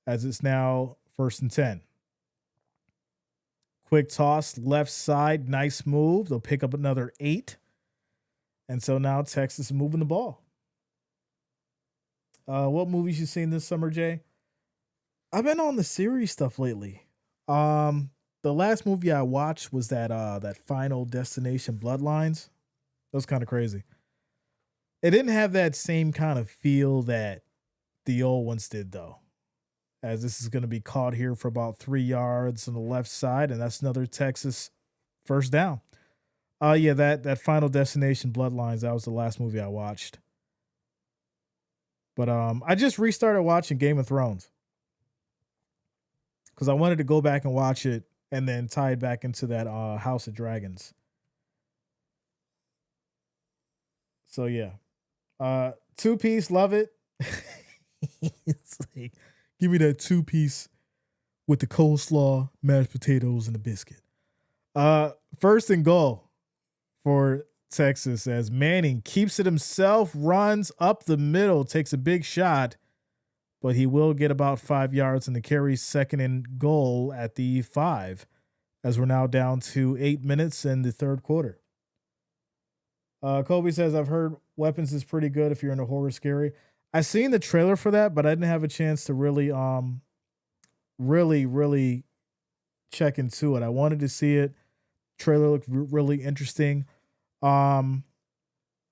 as it's now 1st and 10. Quick toss, left side, nice move. They'll pick up another 8. And so now Texas is moving the ball. What movies you seen this summer, Jay? I've been on the series stuff lately. The last movie I watched was that Final Destination Bloodlines. That was kind of crazy. It didn't have that same kind of feel that the old ones did, though. As this is going to be caught here for about 3 yards on the left side, and that's another Texas 1st down. Yeah, that Final Destination Bloodlines, that was the last movie I watched. But I just restarted watching Game of Thrones because I wanted to go back and watch it and then tie it back into that House of Dragons. So yeah, 2-piece, love it. It's like, give me that 2-piece with the coleslaw, mashed potatoes, and a biscuit. 1st and goal for Texas as Manning keeps it himself, runs up the middle, takes a big shot, but he will get about 5 yards in the carry. 2nd and goal at the 5, as we're now down to 8 minutes in the 3rd quarter. Kobe says, I've heard Weapons is pretty good if you're into horror scary. I seen the trailer for that, but I didn't have a chance to really check into it. I wanted to see it. Trailer looked really interesting. I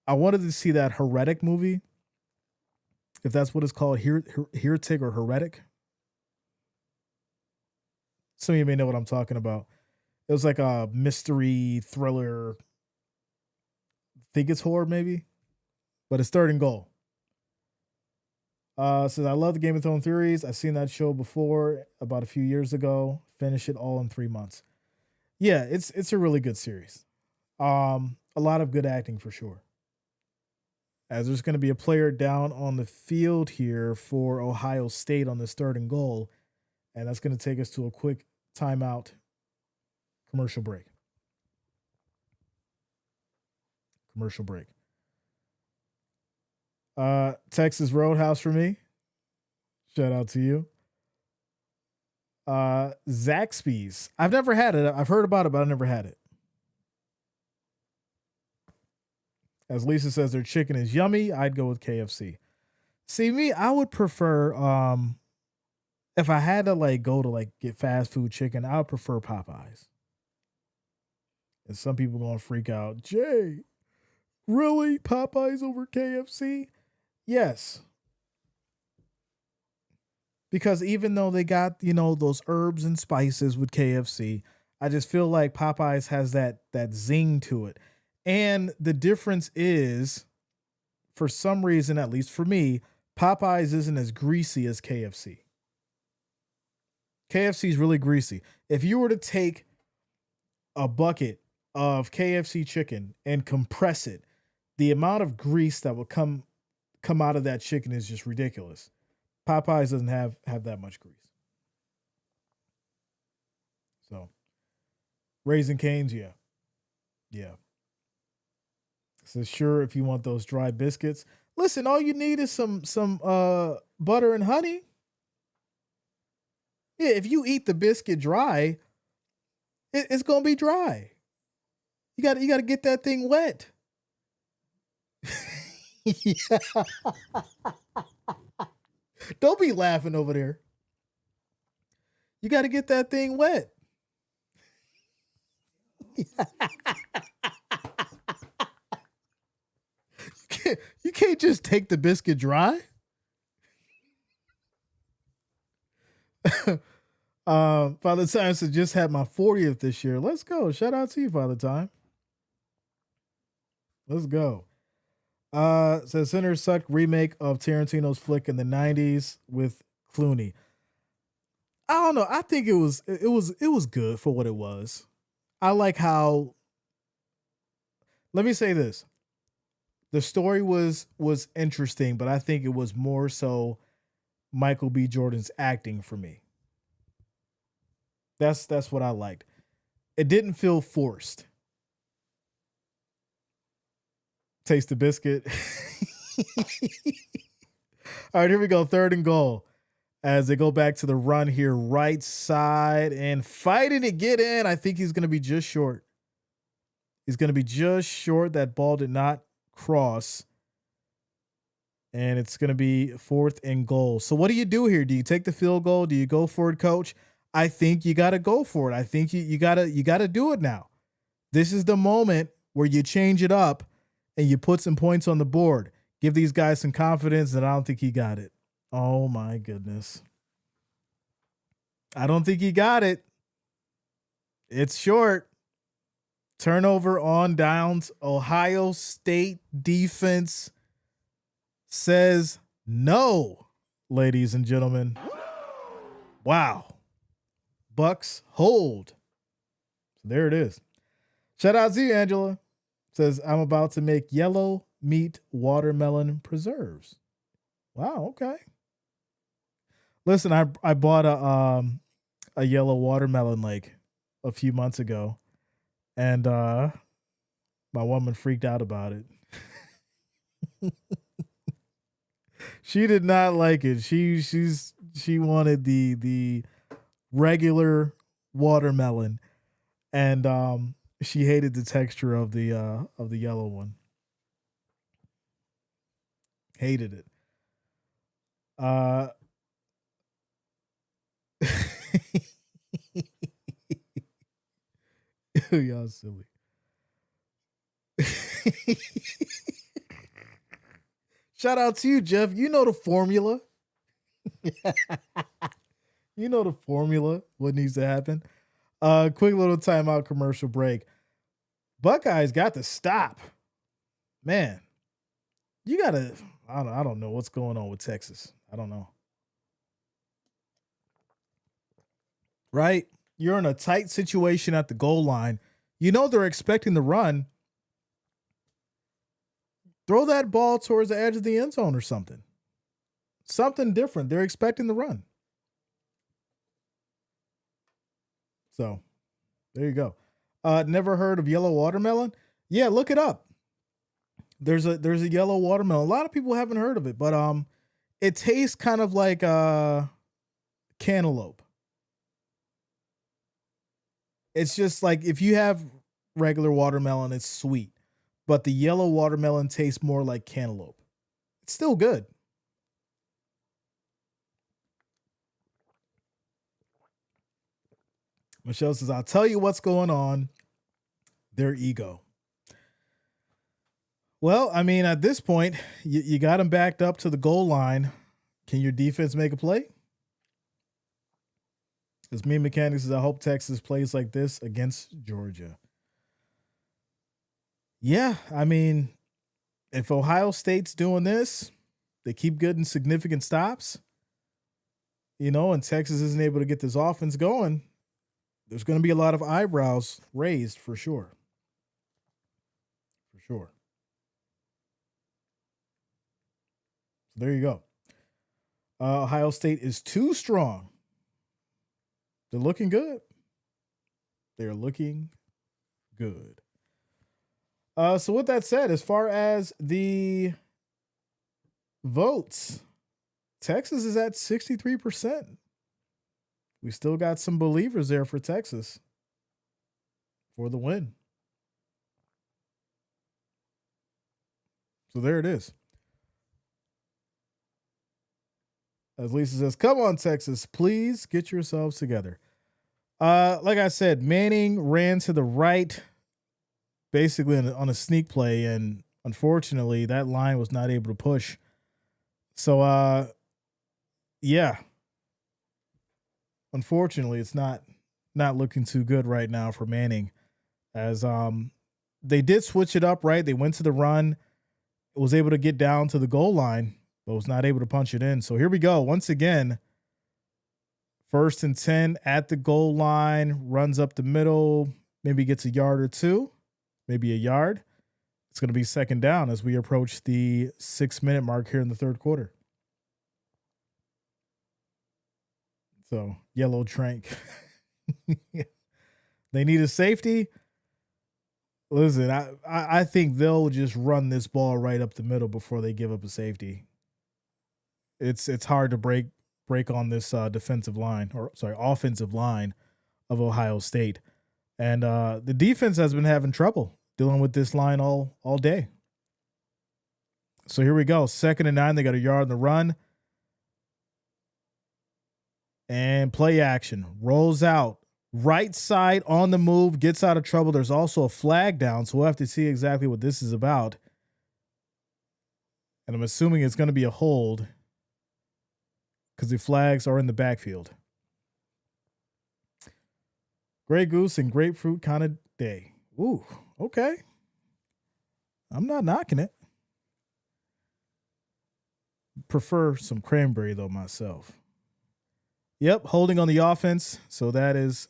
wanted to see that Heretic movie, if that's what it's called, Heretic or Heretic. Some of you may know what I'm talking about. It was like a mystery thriller. I think it's horror, maybe, but it's 3rd and goal. Says, I love the Game of Thrones theories. I've seen that show before about a few years ago. Finish it all in 3 months. Yeah, it's a really good series. A lot of good acting for sure. As there's going to be a player down on the field here for Ohio State on this 3rd and goal. And that's going to take us to a quick timeout commercial break. Texas Roadhouse for me. Shout out to you. Zaxby's. I've never had it. I've heard about it, but I've never had it. As Lisa says, their chicken is yummy. I'd go with KFC. See, me, I would prefer, if I had to go to get fast food chicken, I would prefer Popeyes. And some people going to freak out. Jay, really? Popeyes over KFC? Yes. Because even though they got, those herbs and spices with KFC, I just feel like Popeyes has that zing to it. And the difference is, for some reason, at least for me, Popeyes isn't as greasy as KFC. KFC is really greasy. If you were to take a bucket of KFC chicken and compress it, the amount of grease that will come out of that chicken is just ridiculous. Popeyes doesn't have that much grease. So, Raising Cane's, yeah. Yeah. So sure, if you want those dry biscuits. Listen, all you need is some butter and honey. Yeah, if you eat the biscuit dry, it's gonna be dry. You gotta get that thing wet. Yeah. Don't be laughing over there. You gotta get that thing wet. You can't just take the biscuit dry. Father Time said just had my 40th this year. Let's go. Shout out to you, Father Time. Let's go. Says Sinner sucked remake of Tarantino's flick in the 90s with Clooney. I don't know. I think it was good for what it was. I like how, let me say this. The story was interesting, but I think it was more so Michael B. Jordan's acting for me. That's what I liked. It didn't feel forced. Taste the biscuit. All right, here we go. 3rd and goal. As they go back to the run here, right side and fighting to get in. I think he's going to be just short. He's going to be just short. That ball did not cross. And it's going to be 4th and goal. So what do you do here? Do you take the field goal? Do you go for it, coach? I think you got to go for it. I think you got to do it now. This is the moment where you change it up and you put some points on the board. Give these guys some confidence, and I don't think he got it. Oh, my goodness. I don't think he got it. It's short. Turnover on downs. Ohio State defense says no, ladies and gentlemen. Wow. Bucks hold. So there it is. Shout out to you, Angela. Says, I'm about to make yellow meat watermelon preserves. Wow, okay. Listen, I bought a yellow watermelon like a few months ago, and my woman freaked out about it. She did not like it. She wanted the regular watermelon, and she hated the texture of the yellow one. Hated it. Y'all silly. Shout out to you, Jeff. You know the formula. You know the formula. What needs to happen? Quick little timeout commercial break. Buckeyes got to stop. Man, you gotta. I don't know what's going on with Texas. I don't know. Right? You're in a tight situation at the goal line. You know they're expecting the run. Throw that ball towards the edge of the end zone or something. Something different. They're expecting the run. So there you go. Never heard of yellow watermelon? Yeah, look it up. There's a yellow watermelon. A lot of people haven't heard of it, but it tastes kind of like cantaloupe. It's just like if you have regular watermelon, it's sweet, but the yellow watermelon tastes more like cantaloupe. It's still good. Michelle says, I'll tell you what's going on. Their ego. Well, I mean, at this point, you got them backed up to the goal line. Can your defense make a play? As me mechanics says, I hope Texas plays like this against Georgia. Yeah, I mean, if Ohio State's doing this, they keep getting significant stops, and Texas isn't able to get this offense going, there's going to be a lot of eyebrows raised for sure. For sure. So there you go. Ohio State is too strong. They're looking good. They're looking good. So with that said, as far as the votes. Texas is at 63%. We still got some believers there for Texas for the win. So there it is. As Lisa says, come on, Texas, please get yourselves together. Like I said, Manning ran to the right, basically on a sneak play, and unfortunately, that line was not able to push. So, yeah. Unfortunately, it's not looking too good right now for Manning, as they did switch it up, right? They went to the run, was able to get down to the goal line, but was not able to punch it in. So here we go. Once again, 1st and 10 at the goal line, runs up the middle, maybe gets a yard or two, maybe a yard. It's going to be 2nd down as we approach the 6-minute mark here in the 3rd quarter. So, yellow trank. They need a safety. Listen, I think they'll just run this ball right up the middle before they give up a safety. It's hard to break on this offensive line of Ohio State. And the defense has been having trouble dealing with this line all day. So here we go. 2nd and 9. They got a yard in the run. And play action. Rolls out. Right side on the move. Gets out of trouble. There's also a flag down, so we'll have to see exactly what this is about. And I'm assuming it's going to be a hold because the flags are in the backfield. Grey Goose and grapefruit kind of day. Ooh, okay. I'm not knocking it. Prefer some cranberry, though, myself. Yep, holding on the offense, so that is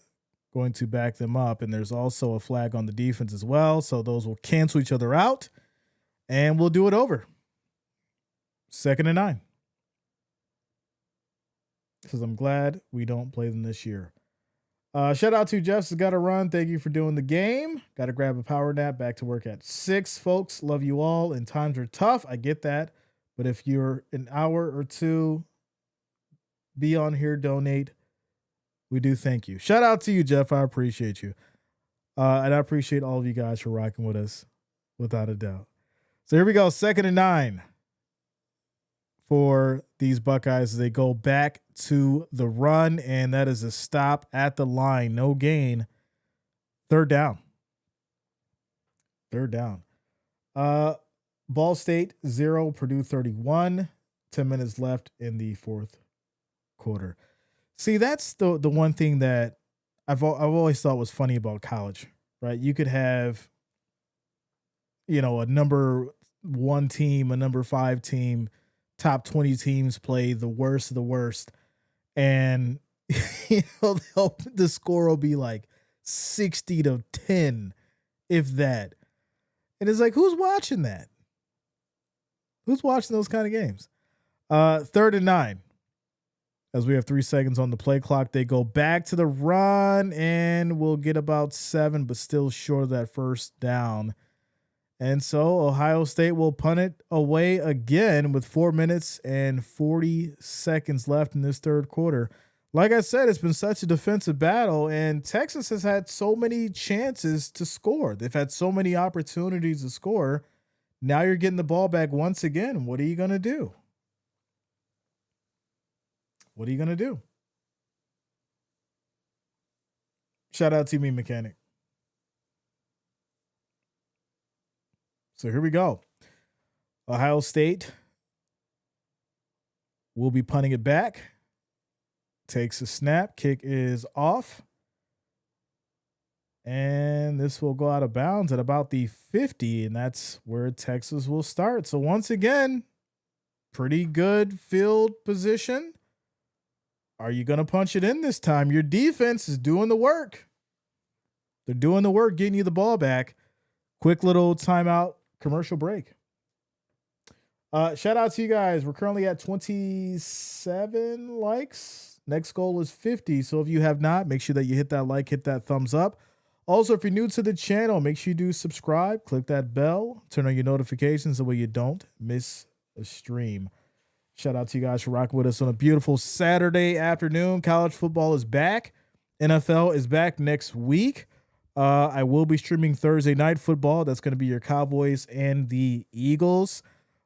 going to back them up. And there's also a flag on the defense as well, so those will cancel each other out, and we'll do it over. 2nd and 9. Because I'm glad we don't play them this year. Shout out to Jeff's got to run. Thank you for doing the game. Got to grab a power nap. Back to work at 6, folks. Love you all. And times are tough. I get that. But if you're an hour or two, be on here, donate. We do thank you. Shout out to you, Jeff. I appreciate you. And I appreciate all of you guys for rocking with us, without a doubt. So here we go. 2nd and 9 for these Buckeyes. They go back to the run, and that is a stop at the line. No gain. 3rd down. 3rd down. Ball State 0, Purdue 31. 10 minutes left in the 4th quarter. See, that's the one thing that I've always thought was funny about college, right? You could have, a number 1 team, a number 5 team, top 20 teams play the worst of the worst, and the score will be like 60-10, if that. And it's like, who's watching that? Who's watching those kind of games? 3rd and 9. As we have 3 seconds on the play clock, they go back to the run, and we'll get about 7, but still short of that 1st down. And so Ohio State will punt it away again with 4 minutes and 40 seconds left in this 3rd quarter. Like I said, it's been such a defensive battle, and Texas has had so many chances to score. They've had so many opportunities to score. Now you're getting the ball back once again. What are you going to do? What are you going to do? Shout out to me, Mechanic. So here we go. Ohio State will be punting it back. Takes a snap. Kick is off. And this will go out of bounds at about the 50, and that's where Texas will start. So once again, pretty good field position. Are you going to punch it in this time? Your defense is doing the work. They're doing the work, getting you the ball back. Quick little timeout, commercial break. Shout out to you guys. We're currently at 27 likes. Next goal is 50. So if you have not, make sure that you hit that like, hit that thumbs up. Also, if you're new to the channel, make sure you do subscribe, click that bell, turn on your notifications, the way you don't miss a stream. Shout out to you guys for rocking with us on a beautiful Saturday afternoon. College football is back. NFL is back next week. I will be streaming Thursday night football. That's going to be your Cowboys and the Eagles.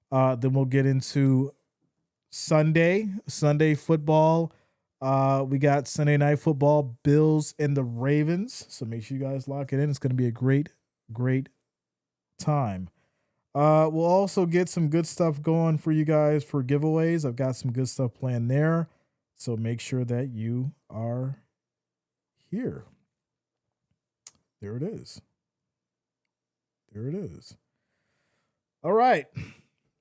Then we'll get into Sunday football. We got Sunday night football, Bills and the Ravens. So make sure you guys lock it in. It's going to be a great time. We'll also get some good stuff going for you guys for giveaways. I've got some good stuff planned there. So make sure that you are here. There it is. All right.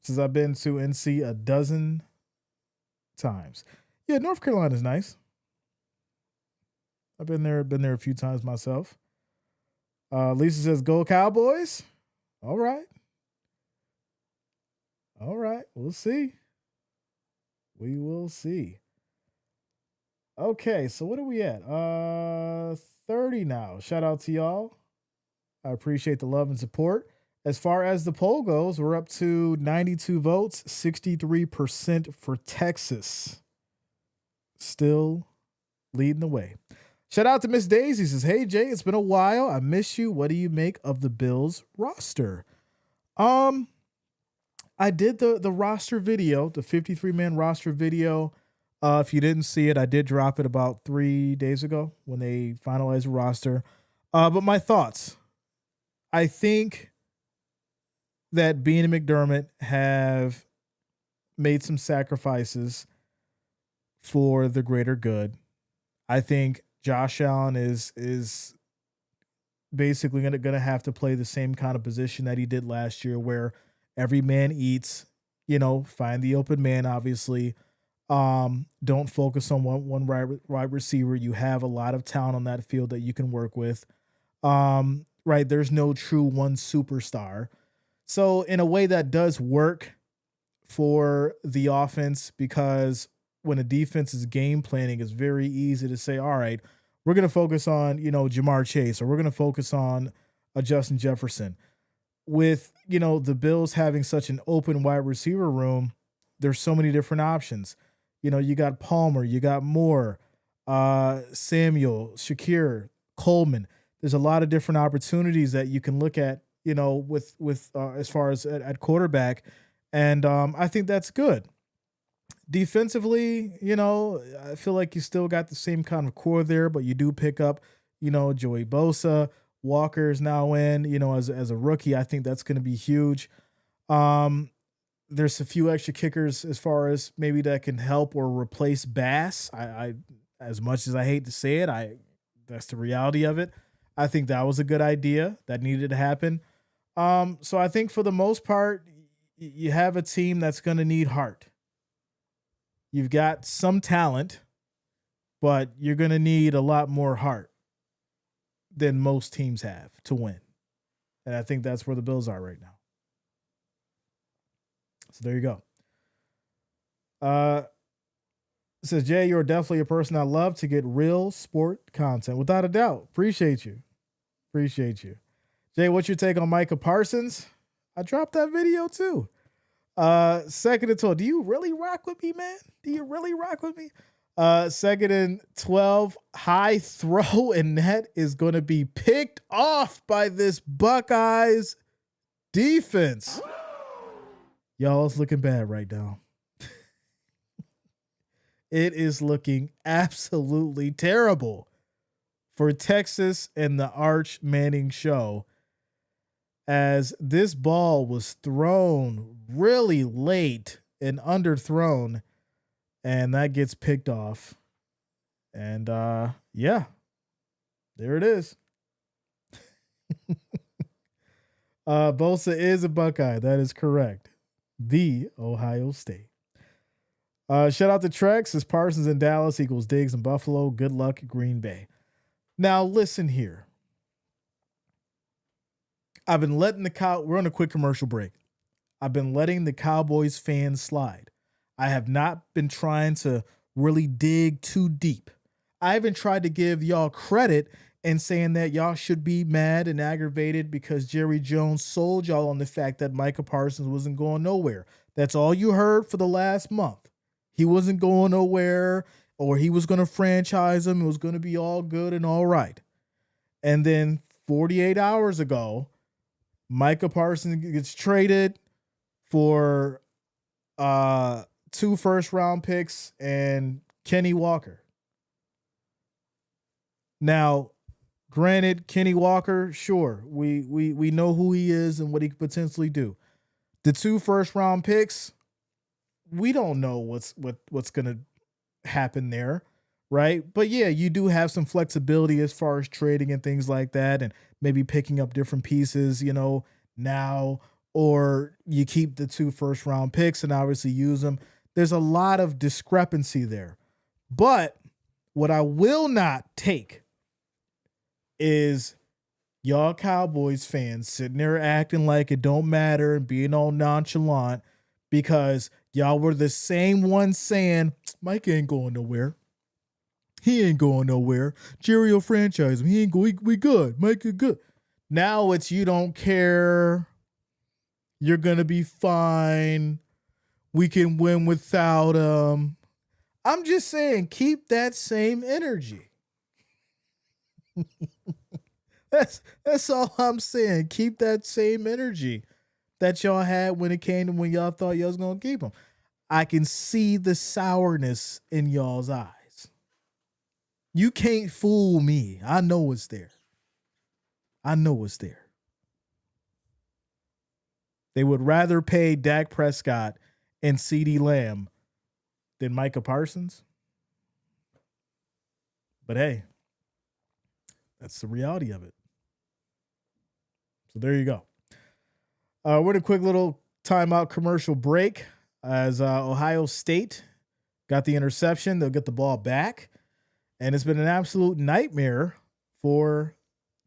Since I've been to NC a dozen times. Yeah, North Carolina is nice. I've been there a few times myself. Lisa says, go Cowboys. All right. We'll see. We will see. Okay, so what are we at? 30 now. Shout out to y'all. I appreciate the love and support. As far as the poll goes, we're up to 92 votes, 63% for Texas. Still leading the way. Shout out to Miss Daisy. Says, hey, Jay, it's been a while. I miss you. What do you make of the Bills roster? I did the roster video, the 53-man roster video. If you didn't see it, I did drop it about 3 days ago when they finalized the roster. But my thoughts. I think that Bean and McDermott have made some sacrifices for the greater good. I think Josh Allen is basically going to have to play the same kind of position that he did last year, where every man eats, find the open man, obviously. Don't focus on one wide receiver. You have a lot of talent on that field that you can work with. Right. There's no true one superstar. So in a way that does work for the offense, because when a defense is game planning, it's very easy to say, all right, we're going to focus on, Jamar Chase, or we're going to focus on Justin Jefferson. With, the Bills having such an open wide receiver room, there's so many different options. You got Palmer, you got Moore, Samuel, Shakir, Coleman. There's a lot of different opportunities that you can look at, with as far as at quarterback. And I think that's good. Defensively, I feel like you still got the same kind of core there, but you do pick up, Joey Bosa. Walker's now in, as a rookie. I think that's going to be huge. There's a few extra kickers as far as maybe that can help or replace Bass. I as much as I hate to say it, that's the reality of it. I think that was a good idea that needed to happen. So I think for the most part, you have a team that's going to need heart. You've got some talent, but you're going to need a lot more heart than most teams have to win. And I think that's where the Bills are right now. So there you go. It says, Jay, you're definitely a person I love to get real sport content. Without a doubt. Appreciate you. Jay, what's your take on Micah Parsons? I dropped that video too. Second and 12. Do you really rock with me, man? Second and 12. High throw, and that is going to be picked off by this Buckeyes defense. Y'all, it's looking bad right now. It is looking absolutely terrible for Texas and the Arch Manning show, as this ball was thrown really late and underthrown, and that gets picked off. And yeah, there it is. Bosa is a Buckeye. That is correct. The Ohio State. Shout out to Trex. Says Parsons in Dallas equals Diggs in Buffalo. Good luck, Green Bay. Now listen here. I've been letting we're on a quick commercial break. I've been letting the Cowboys fans slide. I have not been trying to really dig too deep. I haven't tried to give y'all credit and saying that y'all should be mad and aggravated because Jerry Jones sold y'all on the fact that Micah Parsons wasn't going nowhere. That's all you heard for the last month. He wasn't going nowhere, or he was going to franchise him. It was going to be all good and all right. And then 48 hours ago, Micah Parsons gets traded for 2 first-round picks and Kenny Walker. Now, granted, Kenny Walker, sure, we know who he is and what he could potentially do. The 2 first-round picks, we don't know what's going to happen there, right? But yeah, you do have some flexibility as far as trading and things like that, and maybe picking up different pieces, now, or you keep the 2 first-round picks and obviously use them. There's a lot of discrepancy there. But what I will not take is y'all Cowboys fans sitting there acting like it don't matter and being all nonchalant because y'all were the same ones saying, Mike ain't going nowhere. He ain't going nowhere. Jerry will franchise him. He ain't going. We good. Mike is good. Now it's you don't care. You're going to be fine. We can win without him. I'm just saying, keep that same energy. That's all I'm saying. Keep that same energy that y'all had when it came to when y'all thought y'all was going to keep him. I can see the sourness in y'all's eyes. You can't fool me. I know it's there. I know it's there. They would rather pay Dak Prescott and CeeDee Lamb than Micah Parsons. But hey, that's the reality of it. So there you go. We're in a quick little timeout commercial break as Ohio State got the interception. They'll get the ball back. And it's been an absolute nightmare for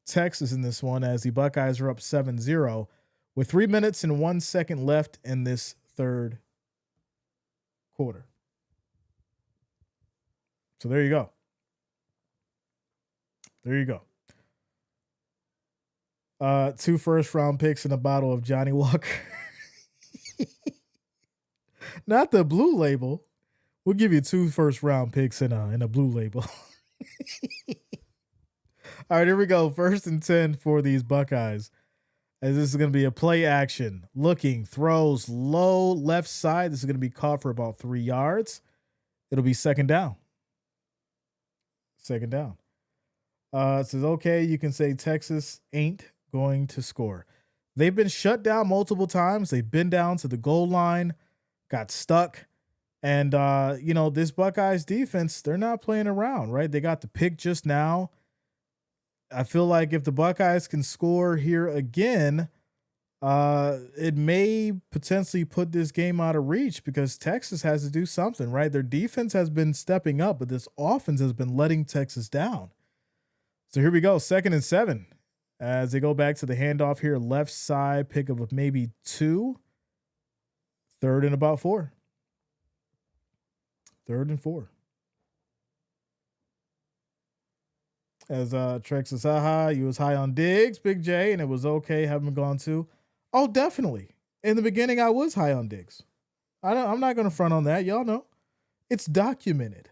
Texas in this one as the Buckeyes are up 7-0 with 3 minutes and 1 second left in this third quarter. So there you go. There you go. 2 first-round picks and a bottle of Johnny Walker. Not the blue label. We'll give you 2 first-round picks and a blue label. All right, here we go. 1st and 10 for these Buckeyes. As this is going to be a play action. Looking, throws low left side. This is going to be caught for about 3 yards. It'll be 2nd down. 2nd down. It says, okay, you can say Texas ain't going to score. They've been shut down multiple times. They've been down to the goal line, got stuck. And, this Buckeyes defense, they're not playing around, right? They got the pick just now. I feel like if the Buckeyes can score here again, it may potentially put this game out of reach because Texas has to do something, right? Their defense has been stepping up, but this offense has been letting Texas down. So here we go, 2nd and 7. As they go back to the handoff here, left side, pickup of maybe 2. 3rd and about 4. 3rd and 4. As Trex says, haha, you was high on Diggs, Big J, and it was okay having gone to. Oh, definitely. In the beginning, I was high on Diggs. I'm not going to front on that. Y'all know. It's documented.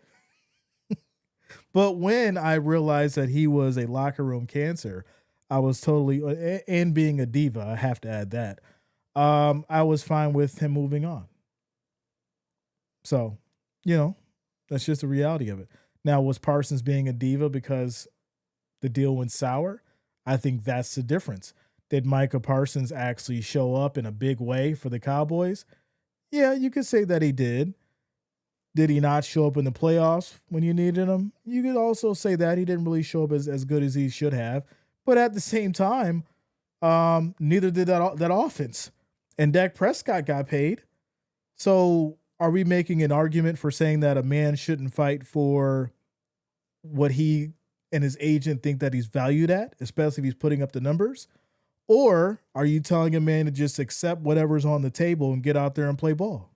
But when I realized that he was a locker room cancer, I was totally, and being a diva, I have to add that, I was fine with him moving on. So, that's just the reality of it. Now, was Parsons being a diva because the deal went sour? I think that's the difference. Did Micah Parsons actually show up in a big way for the Cowboys? Yeah, you could say that he did. Did he not show up in the playoffs when you needed him? You could also say that he didn't really show up as good as he should have. But at the same time, neither did that offense. And Dak Prescott got paid. So are we making an argument for saying that a man shouldn't fight for what he and his agent think that he's valued at, especially if he's putting up the numbers? Or are you telling a man to just accept whatever's on the table and get out there and play ball?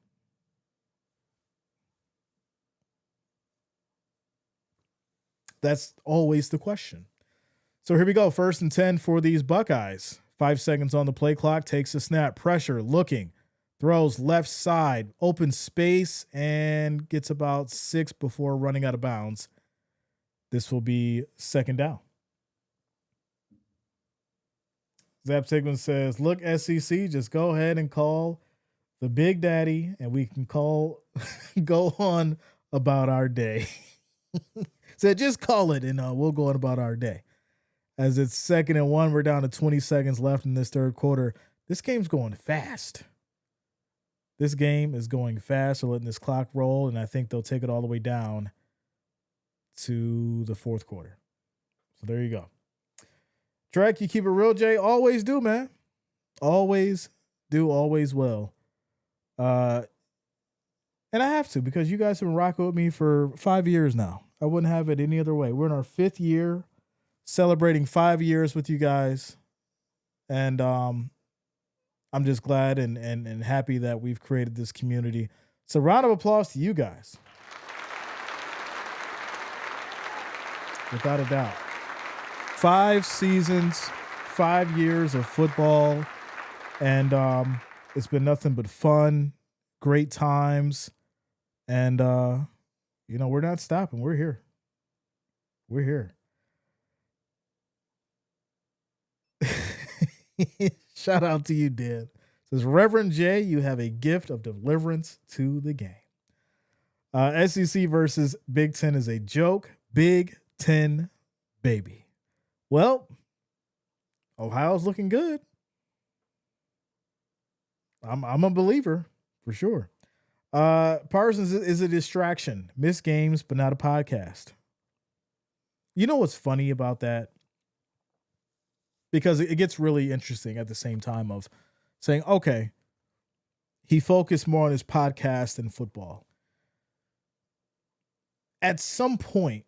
That's always the question. So here we go. 1st and 10 for these Buckeyes. 5 seconds on the play clock. Takes a snap. Pressure. Looking. Throws left side. Open space. And gets about 6 before running out of bounds. This will be 2nd down. Zap Sigmund says, look, SEC, just go ahead and call the Big Daddy, and we can go on about our day. Said, just call it, and we'll go on about our day. As it's 2nd and 1, we're down to 20 seconds left in this 3rd quarter. This game's going fast. This game is going fast. They're letting this clock roll, and I think they'll take it all the way down to the 4th quarter. So there you go. Trek, you keep it real, Jay. Always do, man. Always do, always will. And I have to, because you guys have been rocking with me for 5 years now. I wouldn't have it any other way. We're in our 5th year, celebrating 5 years with you guys. And I'm just glad and happy that we've created this community. So round of applause to you guys. Without a doubt. 5 seasons, 5 years of football, and it's been nothing but fun, great times, and we're not stopping. We're here. We're here. Shout out to you, Dan. Says Reverend J, you have a gift of deliverance to the game. SEC versus Big Ten is a joke. Big Ten, baby. Well, Ohio's looking good. I'm a believer for sure. Parsons is a distraction. Missed games, but not a podcast. You know what's funny about that? Because it gets really interesting at the same time of saying, okay, he focused more on his podcast than football. At some point,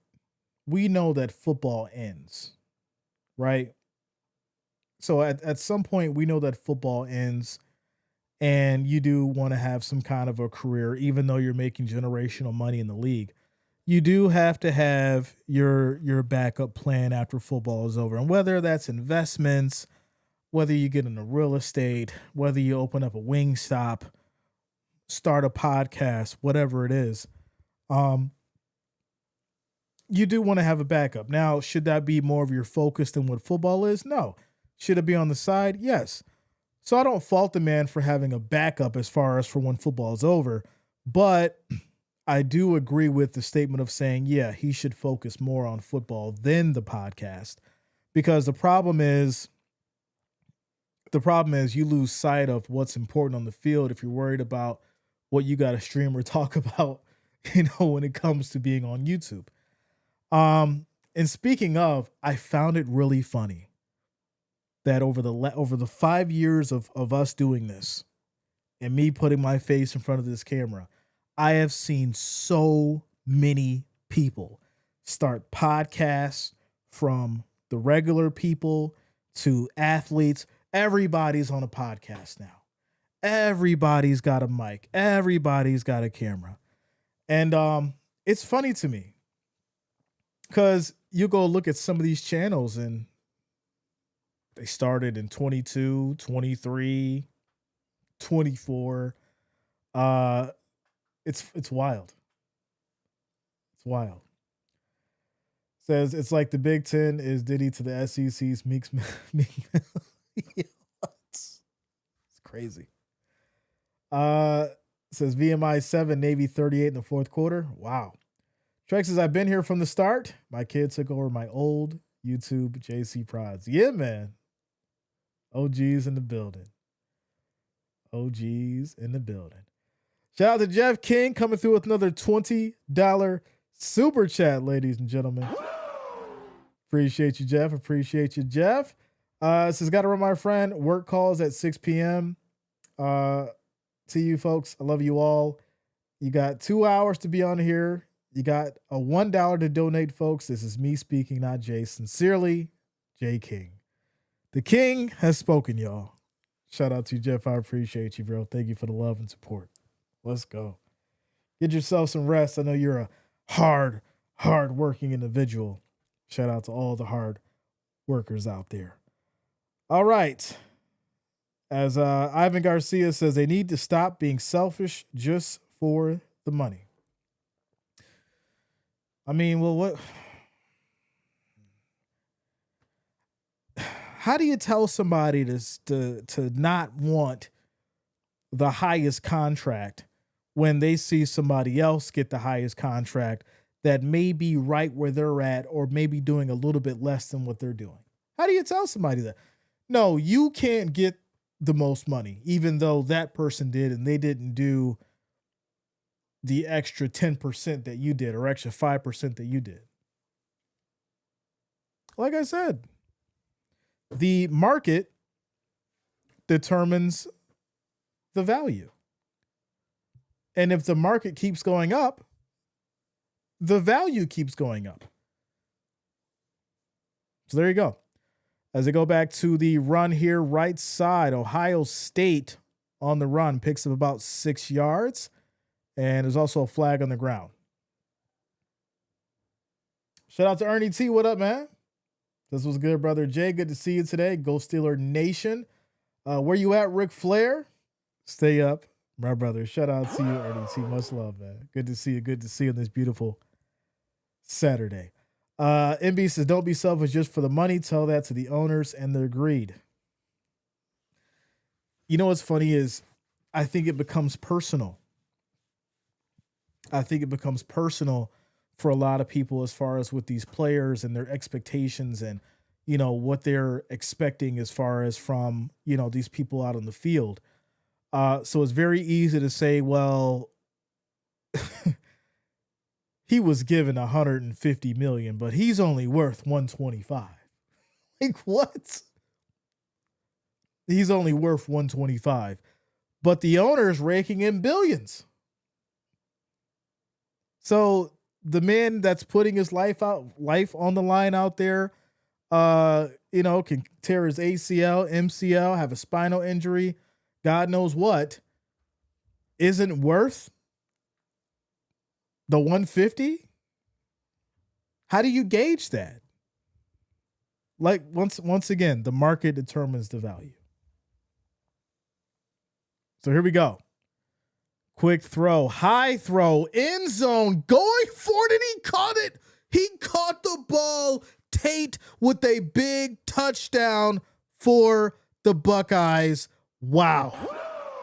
we know that football ends. Right. So at some point, we know that football ends and you do want to have some kind of a career, even though you're making generational money in the league. You do have to have your backup plan after football is over. And whether that's investments, whether you get into real estate, whether you open up a wing stop, start a podcast, whatever it is, you do want to have a backup. Now, should that be more of your focus than what football is? No. Should it be on the side? Yes. So I don't fault the man for having a backup as far as for when football is over. But I do agree with the statement of saying, yeah, he should focus more on football than the podcast. Because the problem is you lose sight of what's important on the field if you're worried about what you got to stream or talk about, when it comes to being on YouTube. And speaking of, I found it really funny that over the 5 years of us doing this and me putting my face in front of this camera, I have seen so many people start podcasts, from the regular people to athletes. Everybody's on a podcast now. Everybody's got a mic. Everybody's got a camera. And it's funny to me, because you go look at some of these channels and they started in 22, 23, 24. It's wild. It's wild. Says it's like the Big Ten is Diddy to the SEC's Meeks. It's crazy. Says VMI 7, Navy 38 in the 4th quarter. Wow. Trek says, I've been here from the start. My kid took over my old YouTube JC Prods. Yeah, man. OGs in the building. OGs in the building. Shout out to Jeff King coming through with another $20 super chat, ladies and gentlemen. Appreciate you, Jeff. Appreciate you, Jeff. Says, got to run my friend. Work calls at 6 p.m. To you folks, I love you all. You got 2 hours to be on here. You got a $1 to donate, folks. This is me speaking, not Jay. Sincerely, Jay King. The King has spoken, y'all. Shout out to you, Jeff. I appreciate you, bro. Thank you for the love and support. Let's go. Get yourself some rest. I know you're a hard working individual. Shout out to all the hard workers out there. All right. As Ivan Garcia says, they need to stop being selfish just for the money. I mean, well, what? How do you tell somebody to not want the highest contract when they see somebody else get the highest contract that may be right where they're at or maybe doing a little bit less than what they're doing? How do you tell somebody that? No, you can't get the most money, even though that person did and they didn't do the extra 10% that you did or extra 5% that you did. Like I said, the market determines the value. And if the market keeps going up, the value keeps going up. So there you go. As I go back to the run here, right side, Ohio State on the run picks up about 6 yards. And there's also a flag on the ground. Shout out to Ernie T. What up, man? This was good, brother Jay. Good to see you today. Go Steeler Nation. Where you at, Ric Flair? Stay up, my brother. Shout out to you, Ernie T. Much love, man. Good to see you. Good to see you on this beautiful Saturday. MB says, don't be selfish just for the money. Tell that to the owners and they're agreed. You know what's funny is I think it becomes personal. I think it becomes personal for a lot of people as far as with these players and their expectations and, you know, what they're expecting as far as from, you know, these people out on the field. So it's very easy to say, well, he was given $150 million, but he's only worth 125. Like what? He's only worth 125, but the owner's raking in billions. So the man that's putting his life on the line out there, you know, can tear his ACL, MCL, have a spinal injury, God knows what, isn't worth the 150. How do you gauge that? Like once again, the market determines the value. So here we go. Quick throw, high throw, end zone, going for it, and he caught it. He caught the ball. Tate with a big touchdown for the Buckeyes. Wow.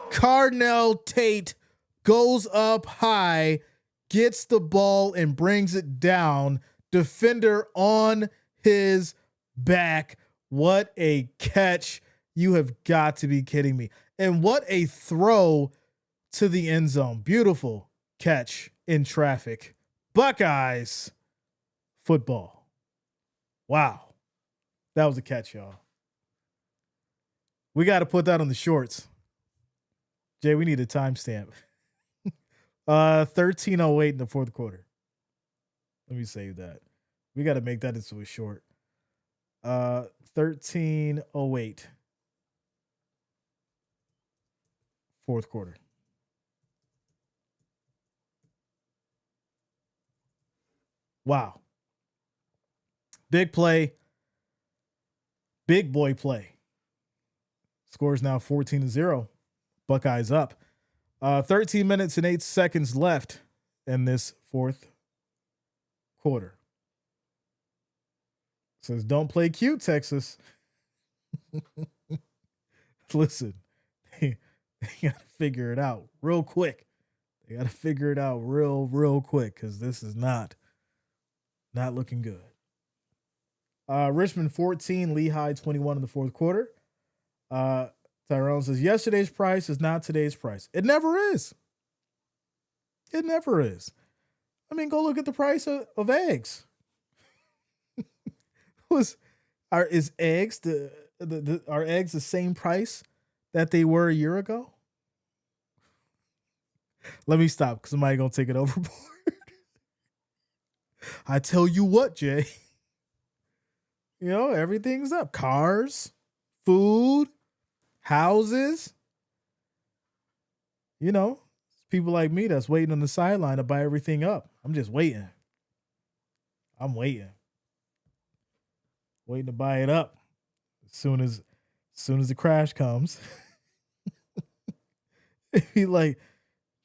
Carnell Tate goes up high, gets the ball, and brings it down. Defender on his back. What a catch. You have got to be kidding me. And what a throw to the end zone. Beautiful catch in traffic. Buckeyes football. Wow. That was a catch, y'all. We got to put that on the shorts. Jay, we need a timestamp. 13:08 in the fourth quarter. Let me save that. We got to make that into a short. 13:08. Fourth quarter. Wow. Big play. Big boy play. Score's now 14-0. Buckeyes up. 13 minutes and 8 seconds left in this fourth quarter. Says, don't play cute, Texas. Listen, they got to figure it out real quick. They got to figure it out real quick because this is not looking good. Richmond 14, Lehigh 21 in the fourth quarter. Tyrone says, yesterday's price is not today's price. It never is. It never is. I mean, go look at the price of eggs. Are eggs the same price that they were a year ago? Let me stop because somebody gonna take it overboard. I tell you what, Jay. You know, everything's up. Cars, food, houses. You know, people like me that's waiting on the sideline to buy everything up. I'm just waiting. I'm waiting. waiting to buy it up. As soon as the crash comes, he like,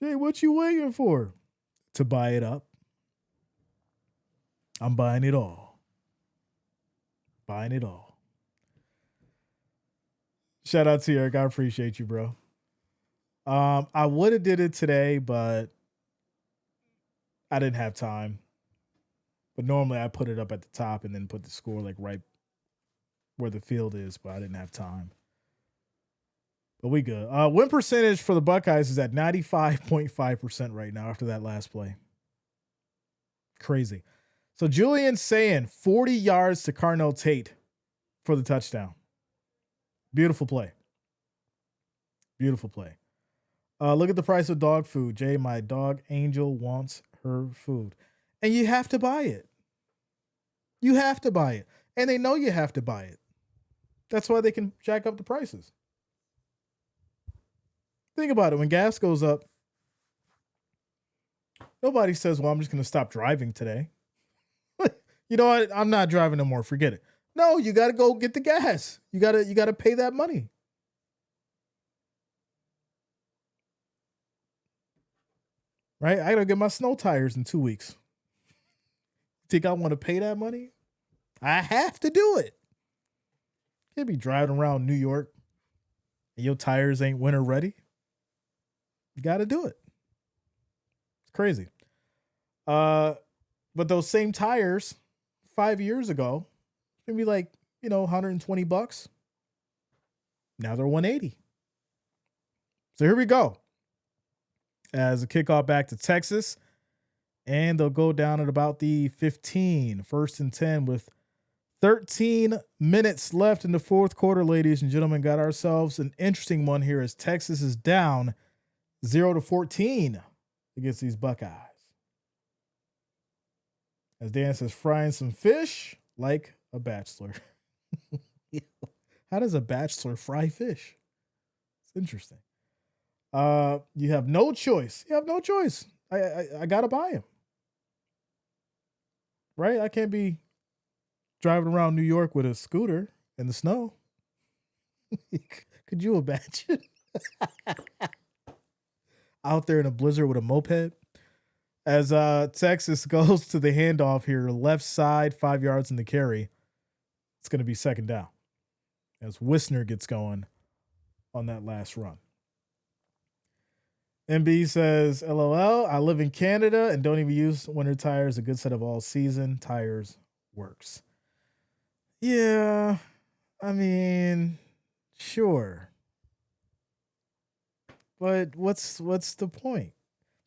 hey, what you waiting for? To buy it up. I'm buying it all. Buying it all. Shout out to you, Eric. I appreciate you, bro. I would have did it today, but I didn't have time. But normally I put it up at the top and then put the score like right where the field is, but I didn't have time. But we good. Win percentage for the Buckeyes is at 95.5% right now after that last play. Crazy. So Julian's saying 40 yards to Carnell Tate for the touchdown. Beautiful play. Beautiful play. Look at the price of dog food. Jay, my dog Angel wants her food. And you have to buy it. You have to buy it. And they know you have to buy it. That's why they can jack up the prices. Think about it. When gas goes up, nobody says, well, I'm just going to stop driving today. You know what? I'm not driving no more. Forget it. No, you got to go get the gas. You got to pay that money. Right? I got to get my snow tires in 2 weeks. Think I want to pay that money? I have to do it. Can't be driving around New York and your tires ain't winter ready. You got to do it. It's crazy. But those same tires 5 years ago, maybe like, $120. Now they're 180. So here we go. As a kickoff back to Texas, and they'll go down at about the 15, 1st and 10 with 13 minutes left in the fourth quarter, ladies and gentlemen. Got ourselves an interesting one here as Texas is down 0-14 against these Buckeyes. As Dan says, frying some fish like a bachelor. How does a bachelor fry fish? It's interesting. You have no choice. You have no choice. I gotta buy him. Right? I can't be driving around New York with a scooter in the snow. Could you imagine? Out there in a blizzard with a moped. As Texas goes to the handoff here, left side, 5 yards in the carry. It's going to be second down. As Wisner gets going on that last run. MB says, LOL, I live in Canada and don't even use winter tires. A good set of all season tires works. Yeah, I mean, sure. But what's the point?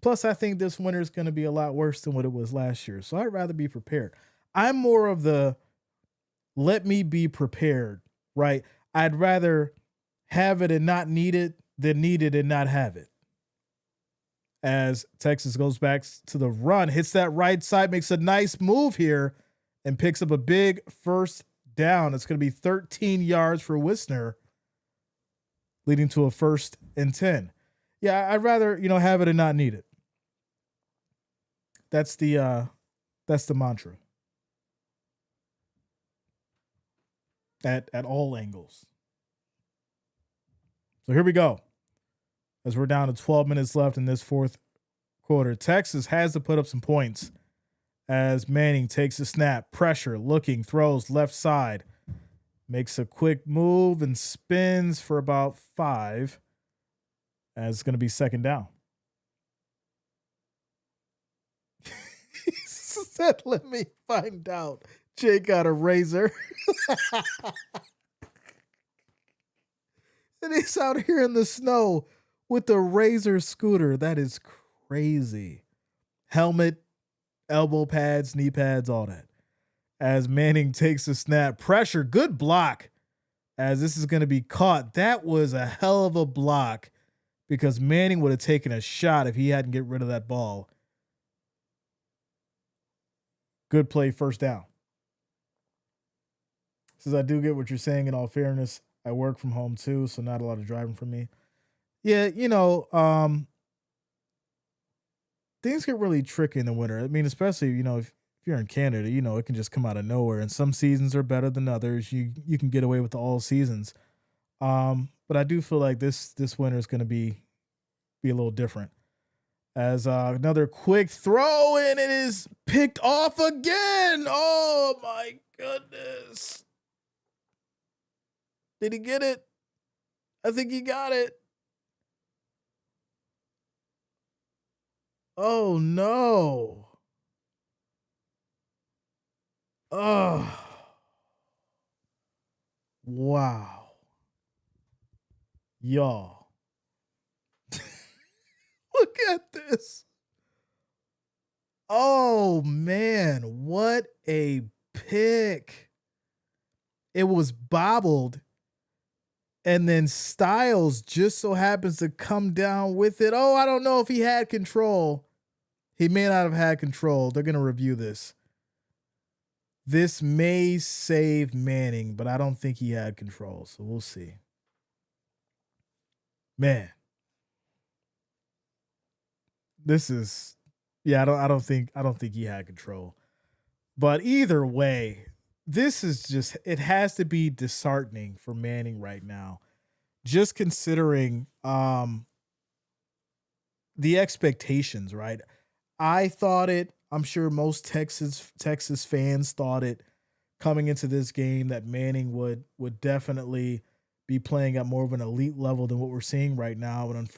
Plus, I think this winter is going to be a lot worse than what it was last year. So I'd rather be prepared. I'm more of the let me be prepared, right? I'd rather have it and not need it than need it and not have it. As Texas goes back to the run, hits that right side, makes a nice move here, and picks up a big first down. It's going to be 13 yards for Wisner, leading to a 1st and 10. Yeah, I'd rather, have it and not need it. That's the mantra. At all angles. So here we go. As we're down to 12 minutes left in this fourth quarter, Texas has to put up some points as Manning takes a snap, pressure, looking, throws left side, makes a quick move and spins for about 5 as it's going to be second down. He said, let me find out. Jay got a razor. And he's out here in the snow with the Razor scooter. That is crazy. Helmet, elbow pads, knee pads, all that. As Manning takes a snap, pressure, good block. As this is going to be caught. That was a hell of a block because Manning would have taken a shot if he hadn't get rid of that ball. Good play, first down. Says, I do get what you're saying in all fairness. I work from home too, so not a lot of driving for me. Yeah, things get really tricky in the winter. I mean, especially, if if you're in Canada, you know, it can just come out of nowhere. And some seasons are better than others. You can get away with the all seasons. But I do feel like this winter is going to be a little different. As another quick throw, and it is picked off again. Oh my goodness! Did he get it? I think he got it. Oh no! Oh wow, y'all! Look at this. Oh man, what a pick! It was bobbled, and then Styles just so happens to come down with it. Oh, I don't know if he had control. He may not have had control. They're going to review this. This may save Manning, but I don't think he had control. So we'll see. Man. This is I don't think he had control. But either way, this is just it has to be disheartening for Manning right now. Just considering the expectations, right? I thought it, I'm sure most Texas fans thought it coming into this game that Manning would definitely be playing at more of an elite level than what we're seeing right now. And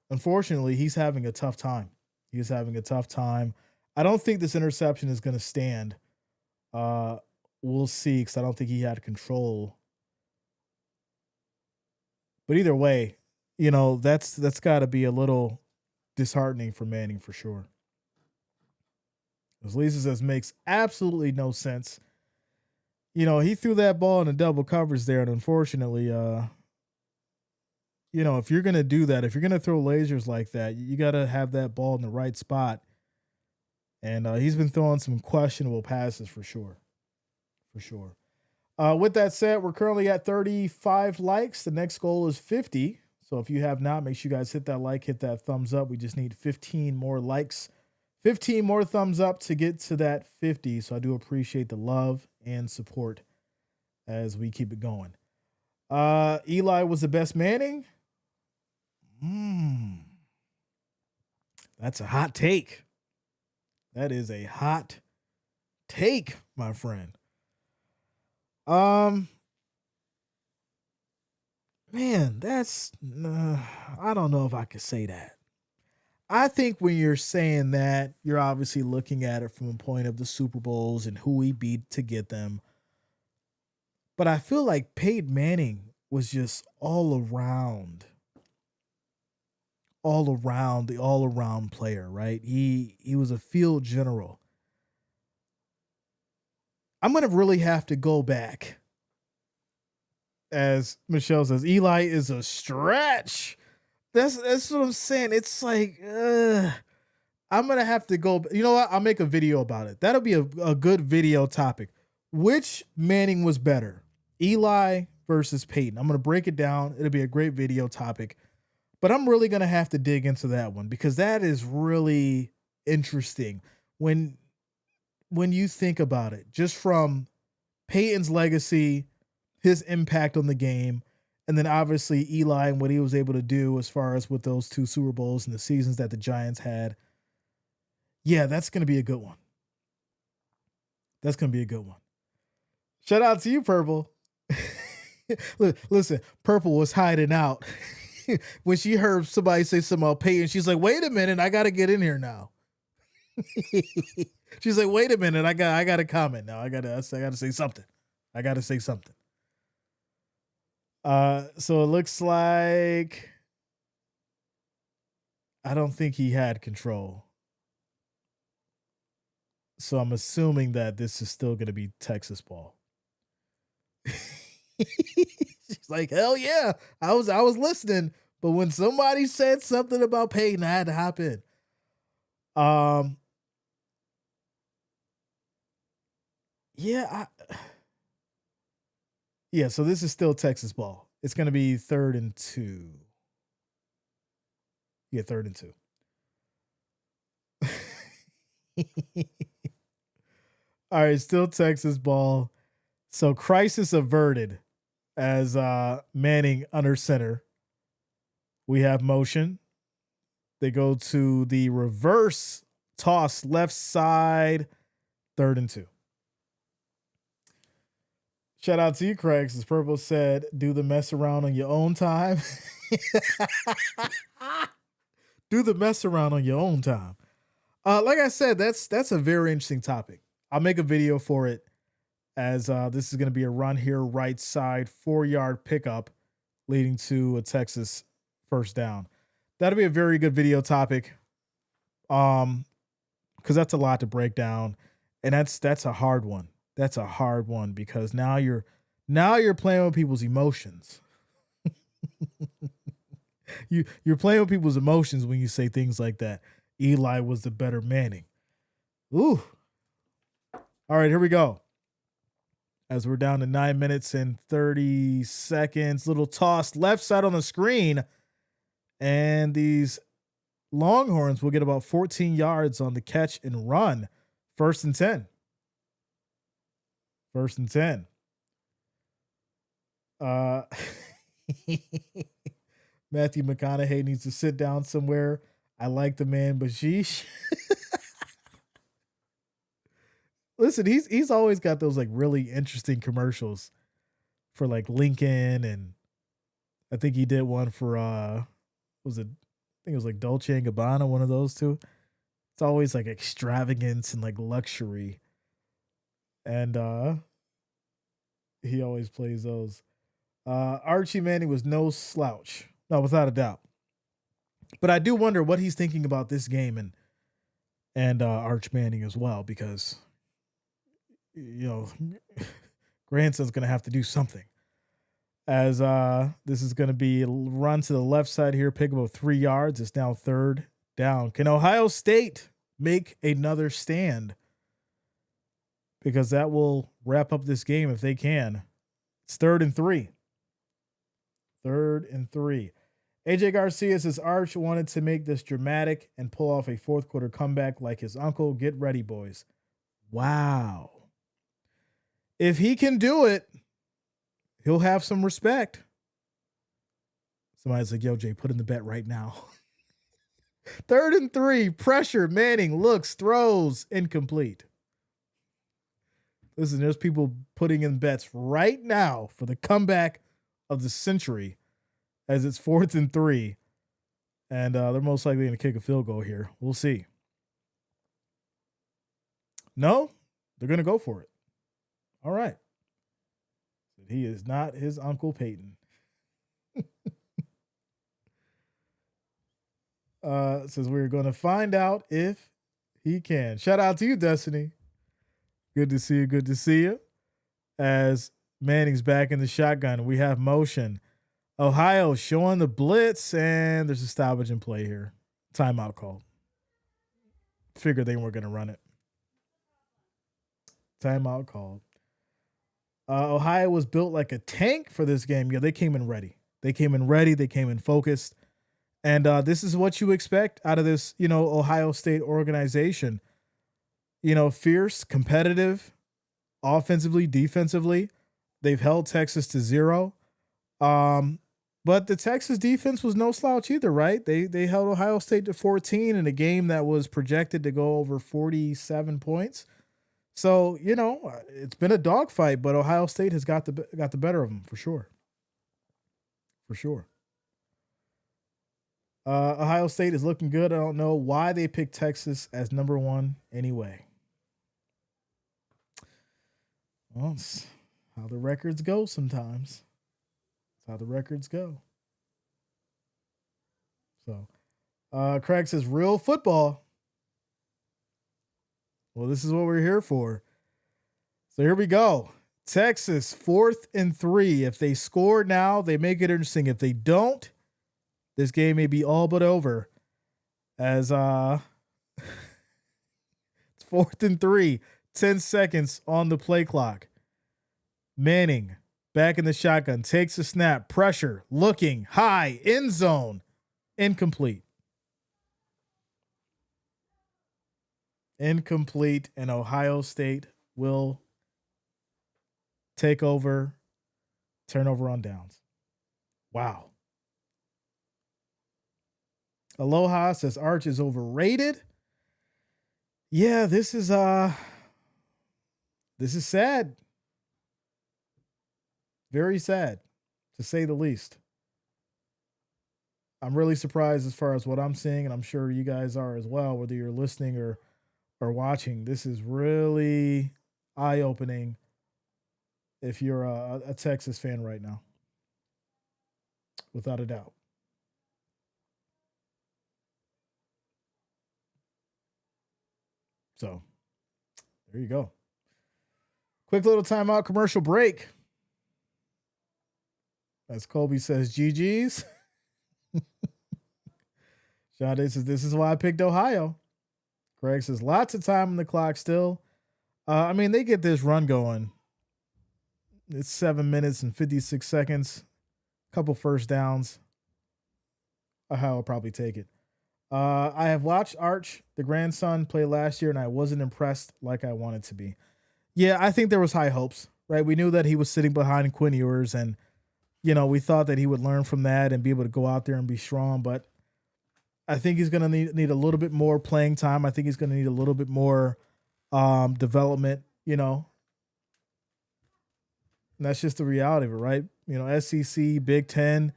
unfortunately, he's having a tough time. He's having a tough time. I don't think this interception is going to stand. We'll see, because I don't think he had control. But either way, you know, that's got to be a little disheartening for Manning for sure. As Lisa says, makes absolutely no sense. You know, he threw that ball in a double coverage there, and unfortunately, you know, if you're going to do that, if you're going to throw lasers like that, you got to have that ball in the right spot. And he's been throwing some questionable passes for sure. For sure. With that said, we're currently at 35 likes. The next goal is 50. So if you have not, make sure you guys hit that like, hit that thumbs up. We just need 15 more likes, 15 more thumbs up to get to that 50. So I do appreciate the love and support as we keep it going. Eli was the best Manning. That's a hot take. That is a hot take, my friend. Man, that's I don't know if I could say that. I think when you're saying that, you're obviously looking at it from a point of the Super Bowls and who he beat to get them. But I feel like Peyton Manning was just all around the all around player, right? He was a field general. I'm gonna really have to go back. As Michelle says, Eli is a stretch. That's what I'm saying. It's like I'm gonna have to go. You know what? I'll make a video about it. That'll be a good video topic. Which Manning was better, Eli versus Peyton? I'm gonna break it down. It'll be a great video topic. But I'm really gonna have to dig into that one, because that is really interesting when you think about it, just from Peyton's legacy, his impact on the game, and then obviously Eli and what he was able to do as far as with those 2 Super Bowls and the seasons that the Giants had. Yeah, that's going to be a good one. That's going to be a good one. Shout out to you, Purple. Listen, Purple was hiding out. When she heard somebody say something about Peyton, she's like, wait a minute, I got to get in here now. She's like, wait a minute, I got to comment now. I got to say something. I got to say something. So it looks like I don't think he had control. So I'm assuming that this is still going to be Texas ball. She's like, hell yeah, I was listening, but when somebody said something about Peyton, I had to hop in. Yeah, so this is still Texas ball. It's going to be 3rd and 2. Yeah, 3rd and 2. All right, still Texas ball. So crisis averted as Manning under center. We have motion. They go to the reverse toss left side, 3rd and 2. Shout out to you, Craig. As Purple said, do the mess around on your own time. Do the mess around on your own time. Like I said, that's a very interesting topic. I'll make a video for it as this is going to be a run here, right side, 4-yard pickup leading to a Texas first down. That'll be a very good video topic. Because that's a lot to break down. And that's a hard one. That's a hard one because now you're playing with people's emotions. You're playing with people's emotions when you say things like that. Eli was the better Manning. Ooh. All right, here we go. As we're down to 9 minutes and 30 seconds, little toss left side on the screen. And these Longhorns will get about 14 yards on the catch and run. 1st and 10. 1st and 10. Matthew McConaughey needs to sit down somewhere. I like the man, but sheesh. Listen, he's always got those like really interesting commercials for like Lincoln, and I think he did one for I think it was like Dolce and Gabbana, one of those two. It's always like extravagance and like luxury. And he always plays those. Archie Manning was no slouch. No, without a doubt. But I do wonder what he's thinking about this game and Arch Manning as well, because grandson's going to have to do something. As this is going to be a run to the left side here, pick up 3 yards. It's now 3rd down. Can Ohio State make another stand? Because that will wrap up this game if they can. It's 3rd and 3. 3rd and 3. AJ Garcia says Arch wanted to make this dramatic and pull off a 4th quarter comeback like his uncle. Get ready, boys. Wow. If he can do it, he'll have some respect. Somebody's like, yo, Jay, put in the bet right now. 3rd and 3. Pressure. Manning looks, throws, incomplete. Listen, there's people putting in bets right now for the comeback of the century as it's 4th and 3. And they're most likely going to kick a field goal here. We'll see. No, they're going to go for it. All right. He is not his Uncle Peyton. Says we're going to find out if he can. Shout out to you, Destiny. Good to see you. Good to see you. As Manning's back in the shotgun, we have motion. Ohio showing the blitz, and there's a stoppage in play here. Timeout called. Figured they weren't going to run it. Timeout called. Ohio was built like a tank for this game. Yeah, they came in ready. They came in focused. And this is what you expect out of this, Ohio State organization. Fierce, competitive, offensively, defensively. They've held Texas to 0. But the Texas defense was no slouch either, right? They held Ohio State to 14 in a game that was projected to go over 47 points. So, it's been a dogfight, but Ohio State has got the better of them for sure. For sure. Ohio State is looking good. I don't know why they picked Texas as number 1 anyway. Well, it's how the records go sometimes. It's how the records go. So, Craig says real football. Well, this is what we're here for. So here we go. Texas, 4th and 3. If they score now, they make it interesting. If they don't, this game may be all but over. As it's 4th and 3. 10 seconds on the play clock. Manning back in the shotgun. Takes a snap. Pressure. Looking. High. End zone. Incomplete. Incomplete, and Ohio State will take over, turnover on downs. Wow. Aloha says Arch is overrated. Yeah, this is sad. Very sad, to say the least. I'm really surprised as far as what I'm seeing, and I'm sure you guys are as well, whether you're listening or watching. This is really eye-opening if you're a Texas fan right now, without a doubt. So there you go. Quick little timeout commercial break. As Colby says, GG's. Shade says, this is why I picked Ohio. Greg says, lots of time on the clock still. I mean, they get this run going. It's 7 minutes and 56 seconds. Couple first downs. Ohio will probably take it. I have watched Arch, the grandson, play last year, and I wasn't impressed like I wanted to be. Yeah, I think there was high hopes, right? We knew that he was sitting behind Quinn Ewers, and, you know, we thought that he would learn from that and be able to go out there and be strong, but I think he's going to need a little bit more playing time. I think he's going to need a little bit more development, you know. And that's just the reality of it, right? You know, SEC, Big Ten,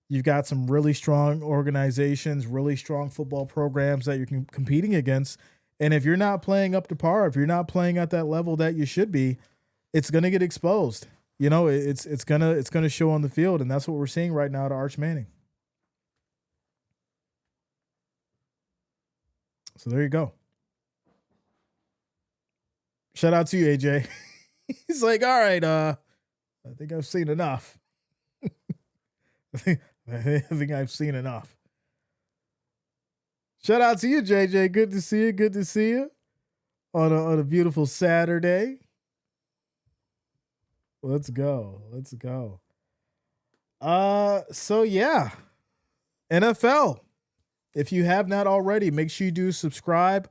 you've got some really strong organizations, really strong football programs that you're competing against. And if you're not playing up to par, if you're not playing at that level that you should be, it's going to get exposed. You know, it's going to show on the field, and that's what we're seeing right now to Arch Manning. So there you go. Shout out to you, AJ. He's like, all right, I think I've seen enough. I think I've seen enough. Shout out to you, JJ. Good to see you. Good to see you on a beautiful Saturday. Let's go. Let's go. So yeah, NFL. If you have not already, make sure you do subscribe.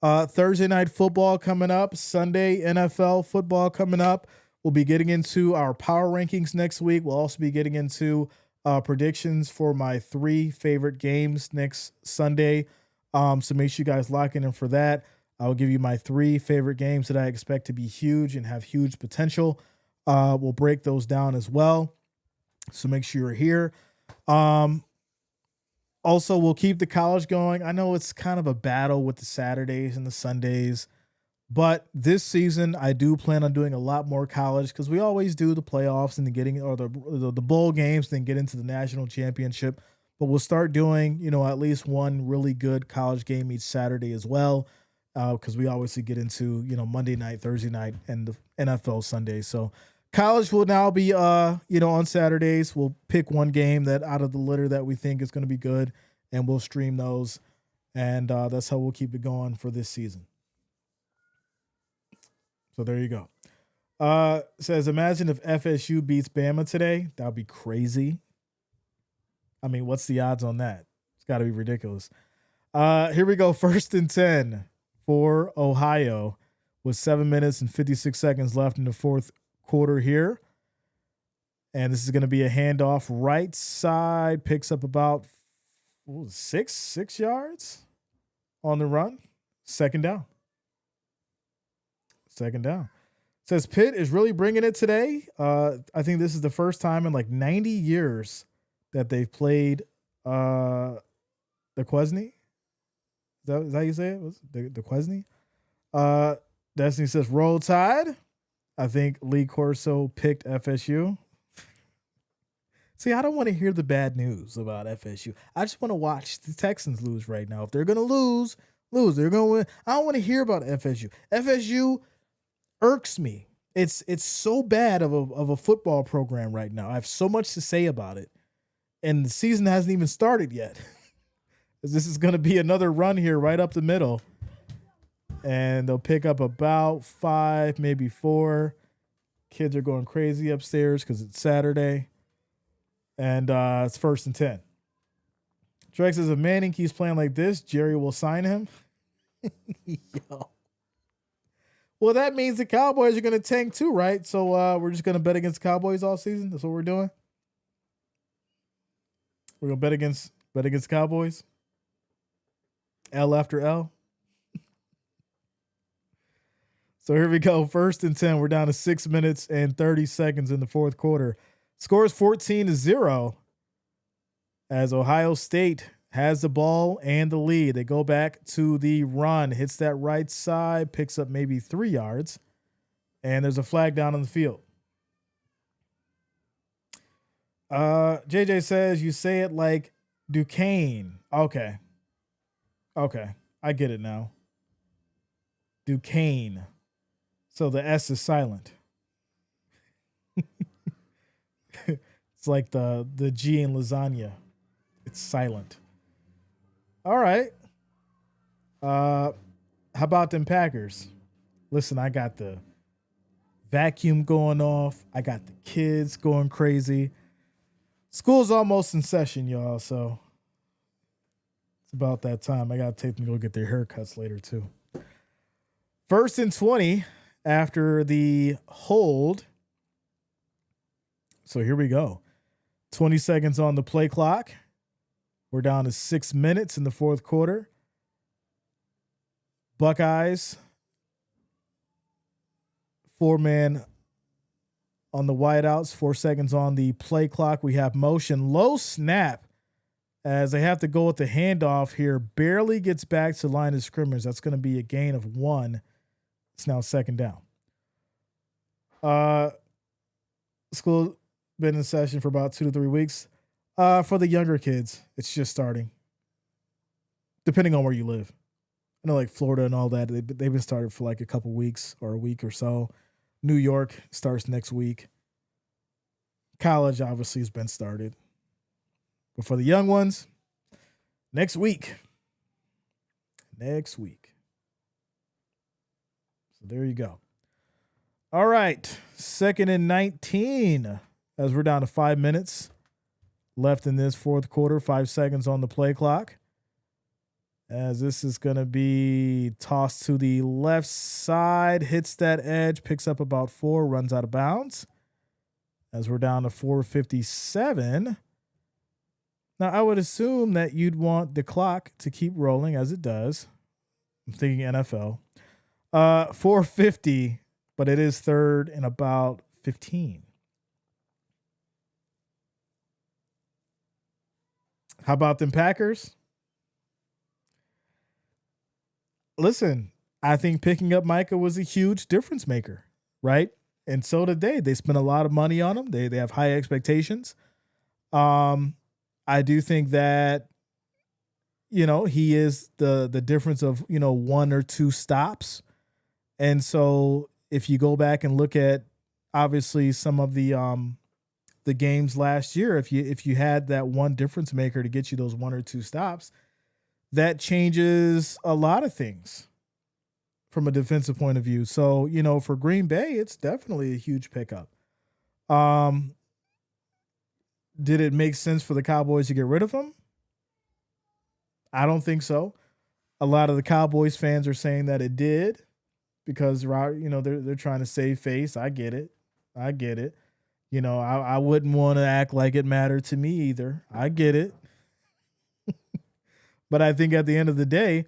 Thursday night football coming up. Sunday NFL football coming up. We'll be getting into our power rankings next week. We'll also be getting into predictions for my 3 favorite games next Sunday. So make sure you guys lock in for that. I'll give you my 3 favorite games that I expect to be huge and have huge potential. We'll break those down as well. So make sure you're here. Also, we'll keep the college going. I know it's kind of a battle with the Saturdays and the Sundays, but this season I do plan on doing a lot more college because we always do the playoffs and the bowl games, then get into the national championship. But we'll start doing, you know, at least one really good college game each Saturday as well, because we obviously get into, you know, Monday night, Thursday night, and the NFL Sunday. So college will now be, you know, on Saturdays. We'll pick one game that out of the litter that we think is going to be good, and we'll stream those. And that's how we'll keep it going for this season. So there you go. Says, imagine if FSU beats Bama today. That would be crazy. I mean, what's the odds on that? It's got to be ridiculous. Here we go. 1st and 10 for Ohio with 7 minutes and 56 seconds left in the fourth quarter here. And this is going to be a handoff right side. Picks up about 6 yards on the run. Second down. Says Pitt is really bringing it today. I think this is the first time in like 90 years that they've played the Quesney. Is that how you say it? The Quesney? Destiny says Roll Tide. I think Lee Corso picked FSU. See, I don't want to hear the bad news about FSU. I just want to watch the Texans lose right now. If they're going to lose. They're going to win. I don't want to hear about FSU. FSU irks me. It's so bad of a football program right now. I have so much to say about it. And the season hasn't even started yet. This is going to be another run here right up the middle. And they'll pick up about 5, maybe 4. Kids are going crazy upstairs because it's Saturday. And it's 1st and 10. Drake says, if Manning keeps playing like this, Jerry will sign him. Yo. Well, that means the Cowboys are going to tank too, right? So we're just going to bet against the Cowboys all season. That's what we're doing. We're going to bet against Cowboys. L after L. So here we go. 1st and 10. We're down to 6 minutes and 30 seconds in the fourth quarter. Score is 14-0 as Ohio State has the ball and the lead. They go back to the run, hits that right side, picks up maybe 3 yards, and there's a flag down on the field. JJ says you say it like Duquesne. Okay. I get it now. Duquesne. So the S is silent. It's like the G in lasagna. It's silent. All right. How about them Packers? Listen, I got the vacuum going off. I got the kids going crazy. School's almost in session, y'all, so it's about that time. I got to take them to go get their haircuts later, too. 1st and 20 after the hold. So here we go. 20 seconds on the play clock. We're down to 6 minutes in the fourth quarter. Buckeyes, 4-man on the wideouts, 4 seconds on the play clock. We have motion, low snap as they have to go with the handoff here. Barely gets back to line of scrimmage. That's going to be a gain of 1. It's now 2nd down. School been in session for about 2 to 3 weeks. For the younger kids, it's just starting. Depending on where you live. I know like Florida and all that, they've been started for like a couple weeks or a week or so. New York starts next week. College obviously has been started. But for the young ones, next week. So there you go. All right. 2nd and 19 as we're down to 5 minutes left in this fourth quarter. 5 seconds on the play clock. As this is going to be tossed to the left side, hits that edge, picks up about 4, runs out of bounds. As we're down to 4:57. Now, I would assume that you'd want the clock to keep rolling as it does. I'm thinking NFL. 4:50, but it is 3rd and about 15. How about them Packers? Listen, I think picking up Micah was a huge difference maker, right? And so did they. They spent a lot of money on him. They have high expectations. I do think that, he is the difference of, 1 or 2 stops. And so if you go back and look at obviously some of the games last year, if you had that one difference maker to get you those 1 or 2 stops, that changes a lot of things from a defensive point of view. So, for Green Bay, it's definitely a huge pickup. Did it make sense for the Cowboys to get rid of him? I don't think so. A lot of the Cowboys fans are saying that it did because, they're trying to save face. I get it. I wouldn't want to act like it mattered to me either. I get it. But I think at the end of the day,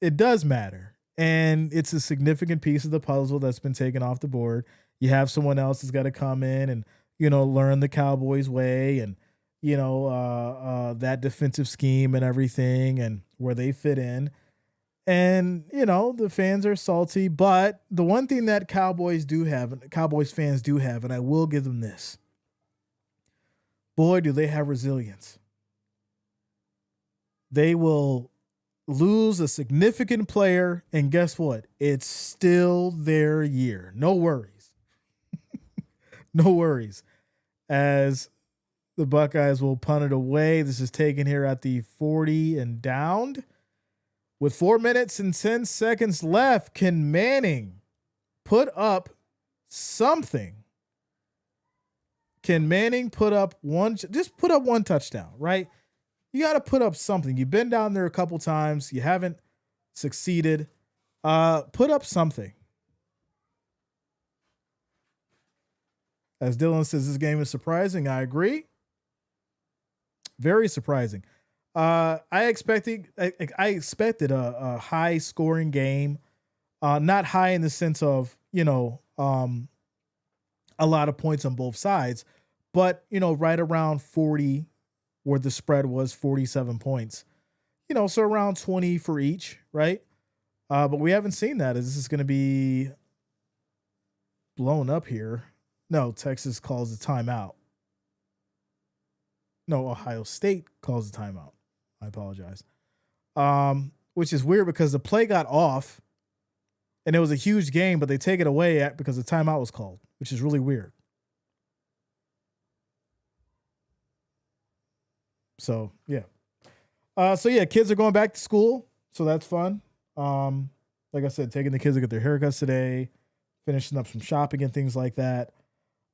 it does matter. And it's a significant piece of the puzzle that's been taken off the board. You have someone else that's got to come in and, learn the Cowboys way and, that defensive scheme and everything and where they fit in. And, the fans are salty. But the one thing that Cowboys fans do have, and I will give them this, boy, do they have resilience. They will lose a significant player, and guess what? It's still their year. No worries. No worries. As the Buckeyes will punt it away. This is taken here at the 40 and downed. With 4 minutes and 10 seconds left, can Manning put up something? Can Manning put up one touchdown, right? You got to put up something. You've been down there a couple times. You haven't succeeded. Put up something. As Dylan says, this game is surprising. I agree. Very surprising. I expected a high scoring game. Not high in the sense of, a lot of points on both sides, but, right around 40, where the spread was 47 points, so around 20 for each, right? But we haven't seen that. Is this going to be blown up here? No, Texas calls the timeout. No, Ohio State calls the timeout. I apologize. Which is weird because the play got off and it was a huge game, but they take it away because the timeout was called, which is really weird. So, yeah. Kids are going back to school, so that's fun. Like I said, taking the kids to get their haircuts today, finishing up some shopping and things like that.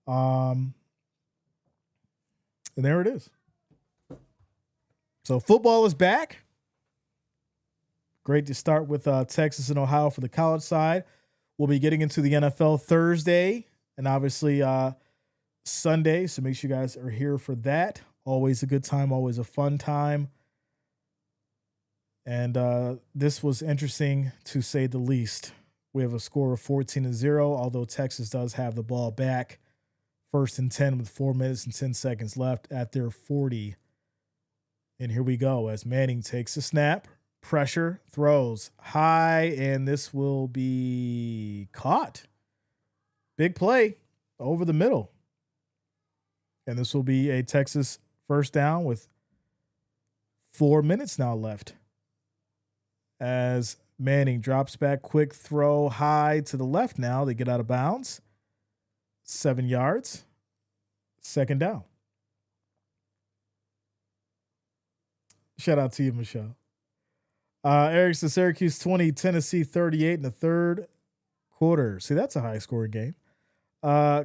And there it is. So football is back. Great to start with Texas and Ohio for the college side. We'll be getting into the NFL Thursday and obviously Sunday. So make sure you guys are here for that. Always a good time, always a fun time. And this was interesting to say the least. We have a score of 14-0, although Texas does have the ball back. 1st and 10 with 4 minutes and 10 seconds left at their 40. And here we go as Manning takes a snap, pressure, throws high, and this will be caught. Big play over the middle. And this will be a Texas first down with 4 minutes now left. As Manning drops back, quick throw high to the left now. They get out of bounds. 7 yards. 2nd down. Shout out to you, Michelle. Eric says Syracuse 20, Tennessee 38 in the third quarter. See, that's a high scoring game.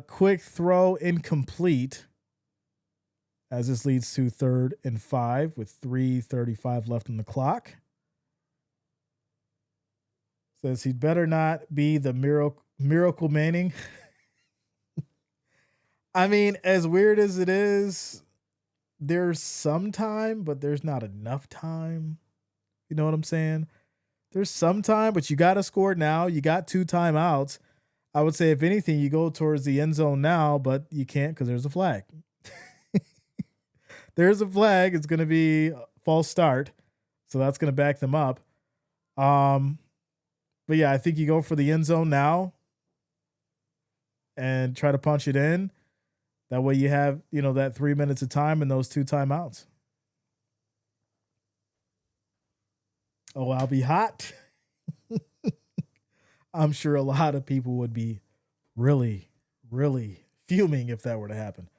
Quick throw incomplete. As this leads to 3rd and 5 with 3:35 left on the clock. Says he'd better not be the miracle Manning. I mean, as weird as it is, there's some time, but there's not enough time. You know what I'm saying? There's some time, but you got to score now. You got 2 timeouts. I would say, if anything, you go towards the end zone now, but you can't because there's a flag. There's a flag. It's going to be a false start. So that's going to back them up. But yeah, I think you go for the end zone now and try to punch it in. That way you have, that 3 minutes of time and those 2 timeouts. Oh, I'll be hot. I'm sure a lot of people would be really, really fuming if that were to happen.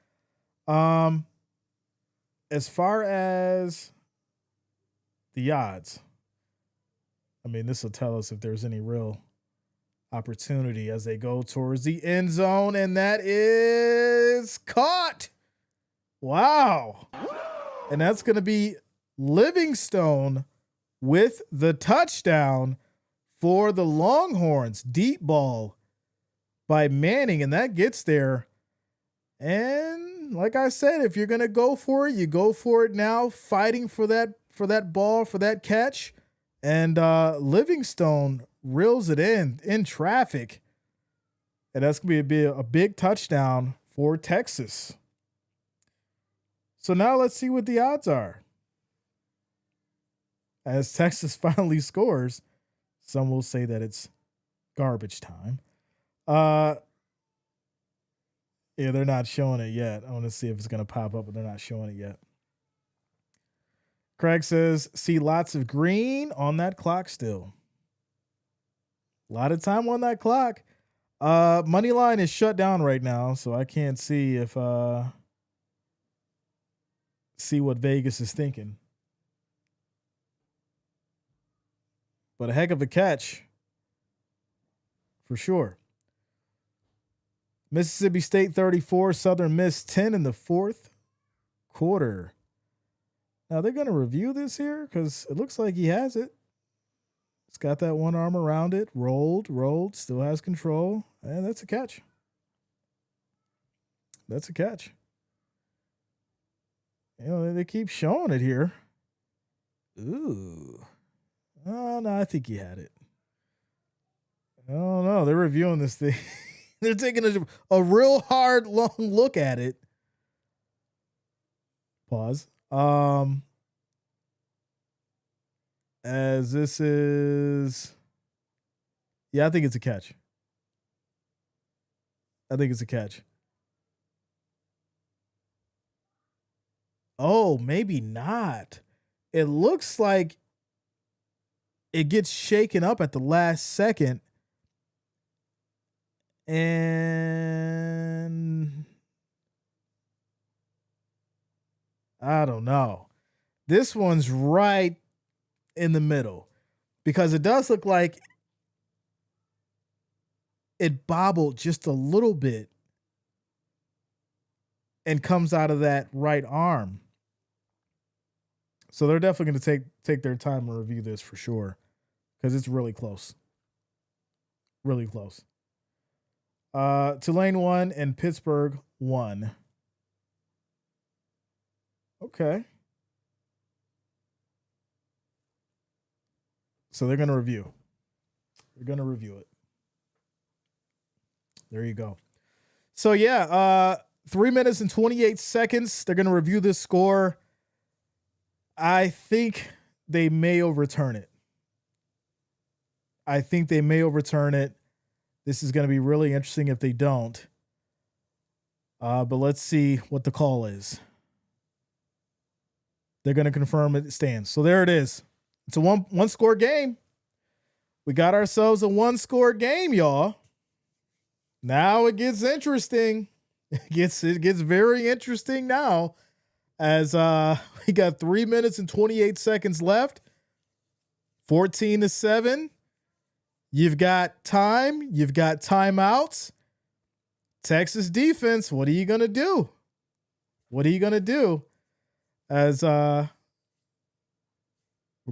As far as the odds, I mean, this will tell us if there's any real opportunity as they go towards the end zone, and that is caught. Wow. And that's going to be Livingstone with the touchdown for the Longhorns. Deep ball by Manning, and that gets there. And like I said, if you're going to go for it, you go for it now, fighting for that ball, for that catch. And Livingstone reels it in traffic. And that's going to be a big touchdown for Texas. So now let's see what the odds are. As Texas finally scores, some will say that it's garbage time. Yeah, they're not showing it yet. I want to see if it's going to pop up, but they're not showing it yet. Craig says, see lots of green on that clock still. A lot of time on that clock. Money line is shut down right now, so I can't see if see what Vegas is thinking. But a heck of a catch for sure. Mississippi State 34, Southern Miss 10 in the fourth quarter. Now they're going to review this here because it looks like he has it. It's got that one arm around it. Rolled, still has control. And that's a catch. That's a catch. You know, they keep showing it here. Ooh. Oh, no, I think he had it. Oh, no, they're reviewing this thing. They're taking a real hard, long look at it. Pause. As this is, yeah, I think it's a catch. I think it's a catch. Oh, maybe not. It looks like it gets shaken up at the last second. And I don't know. This one's right in the middle because it does look like it bobbled just a little bit and comes out of that right arm. So they're definitely going to take their time and review this for sure because it's really close. Really close. Tulane 1 and Pittsburgh 1. Okay. So they're going to review. They're going to review it. There you go. So, yeah, 3 minutes and 28 seconds. They're going to review this score. I think they may overturn it. This is going to be really interesting if they don't. But let's see what the call is. They're going to confirm it stands. So there it is. It's a one score game. We got ourselves a 1-score game, y'all. Now it gets interesting. It gets very interesting now as we got 3 minutes and 28 seconds left. 14-7. You've got time. You've got timeouts. Texas defense, what are you going to do? As we're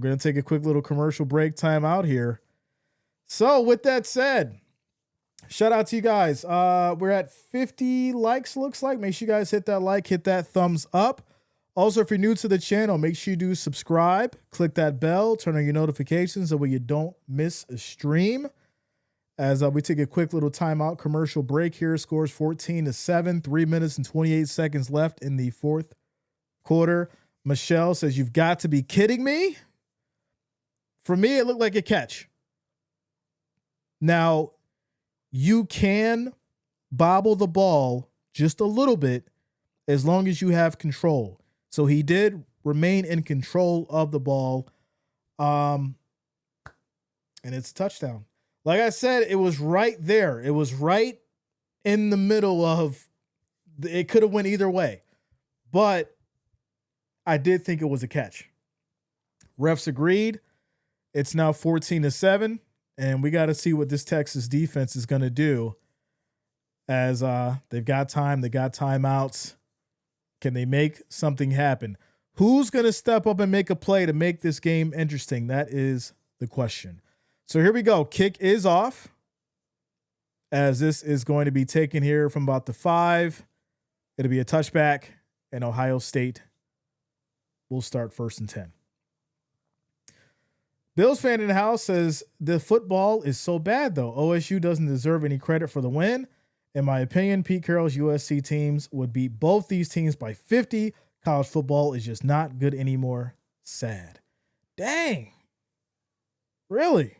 going to take a quick little commercial break timeout here. So with that said, shout out to you guys. We're at 50 likes, looks like. Make sure you guys hit that like, hit that thumbs up. Also, if you're new to the channel, make sure you do subscribe, click that bell, turn on your notifications so you don't miss a stream. As we take a quick little timeout commercial break here. Scores 14-7, 3 minutes and 28 seconds left in the fourth quarter. Michelle says, "You've got to be kidding me." For me, it looked like a catch. Now, you can bobble the ball just a little bit as long as you have control. So he did remain in control of the ball. And it's a touchdown. Like I said, it was right there. It was right in the middle of it. Could have went either way, but I did think it was a catch. Refs agreed. It's now 14-7, and we got to see what this Texas defense is going to do as they've got time. They got timeouts. Can they make something happen? Who's going to step up and make a play to make this game interesting? That is the question. So here we go. Kick is off as this is going to be taken here from about the 5. It'll be a touchback, and Ohio State will start 1st and 10. Bills fan in the house says the football is so bad, though. OSU doesn't deserve any credit for the win. In my opinion, Pete Carroll's USC teams would beat both these teams by 50. College football is just not good anymore. Sad. Dang. Really?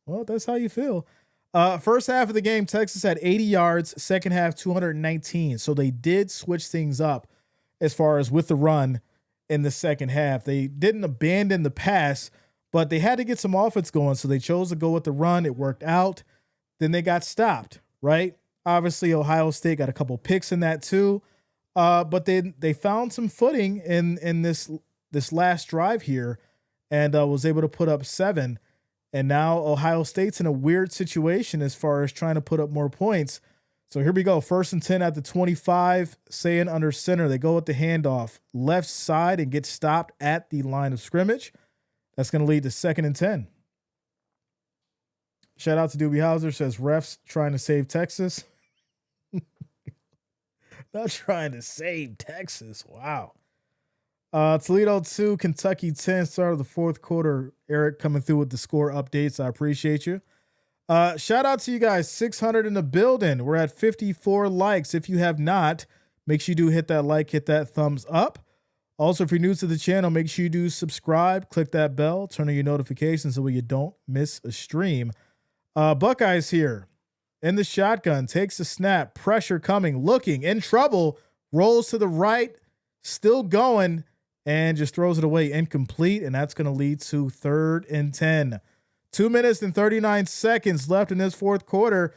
Well, that's how you feel. First half of the game, Texas had 80 yards. Second half, 219. So they did switch things up as far as with the run in the second half. They didn't abandon the pass, but they had to get some offense going. So they chose to go with the run. It worked out. Then they got stopped, right? Obviously, Ohio State got a couple picks in that too. But they found some footing in this last drive here and was able to put up 7. And now Ohio State's in a weird situation as far as trying to put up more points. So here we go. 1st and 10 at the 25, saying under center. They go with the handoff left side and get stopped at the line of scrimmage. That's going to lead to 2nd and 10. Shout out to Doobie Hauser, says refs trying to save Texas. Not trying to save Texas. Wow. Toledo 2, Kentucky 10, start of the fourth quarter. Eric coming through with the score updates. I appreciate you. Shout out to you guys. 600 in the building. We're at 54 likes. If you have not, make sure you do hit that like, hit that thumbs up. Also, if you're new to the channel, make sure you do subscribe, click that bell, turn on your notifications so you don't miss a stream. Buckeyes here in the shotgun, takes a snap, pressure coming, looking, in trouble, rolls to the right, still going, and just throws it away incomplete, and that's going to lead to 3rd and 10. 2 minutes and 39 seconds left in this fourth quarter.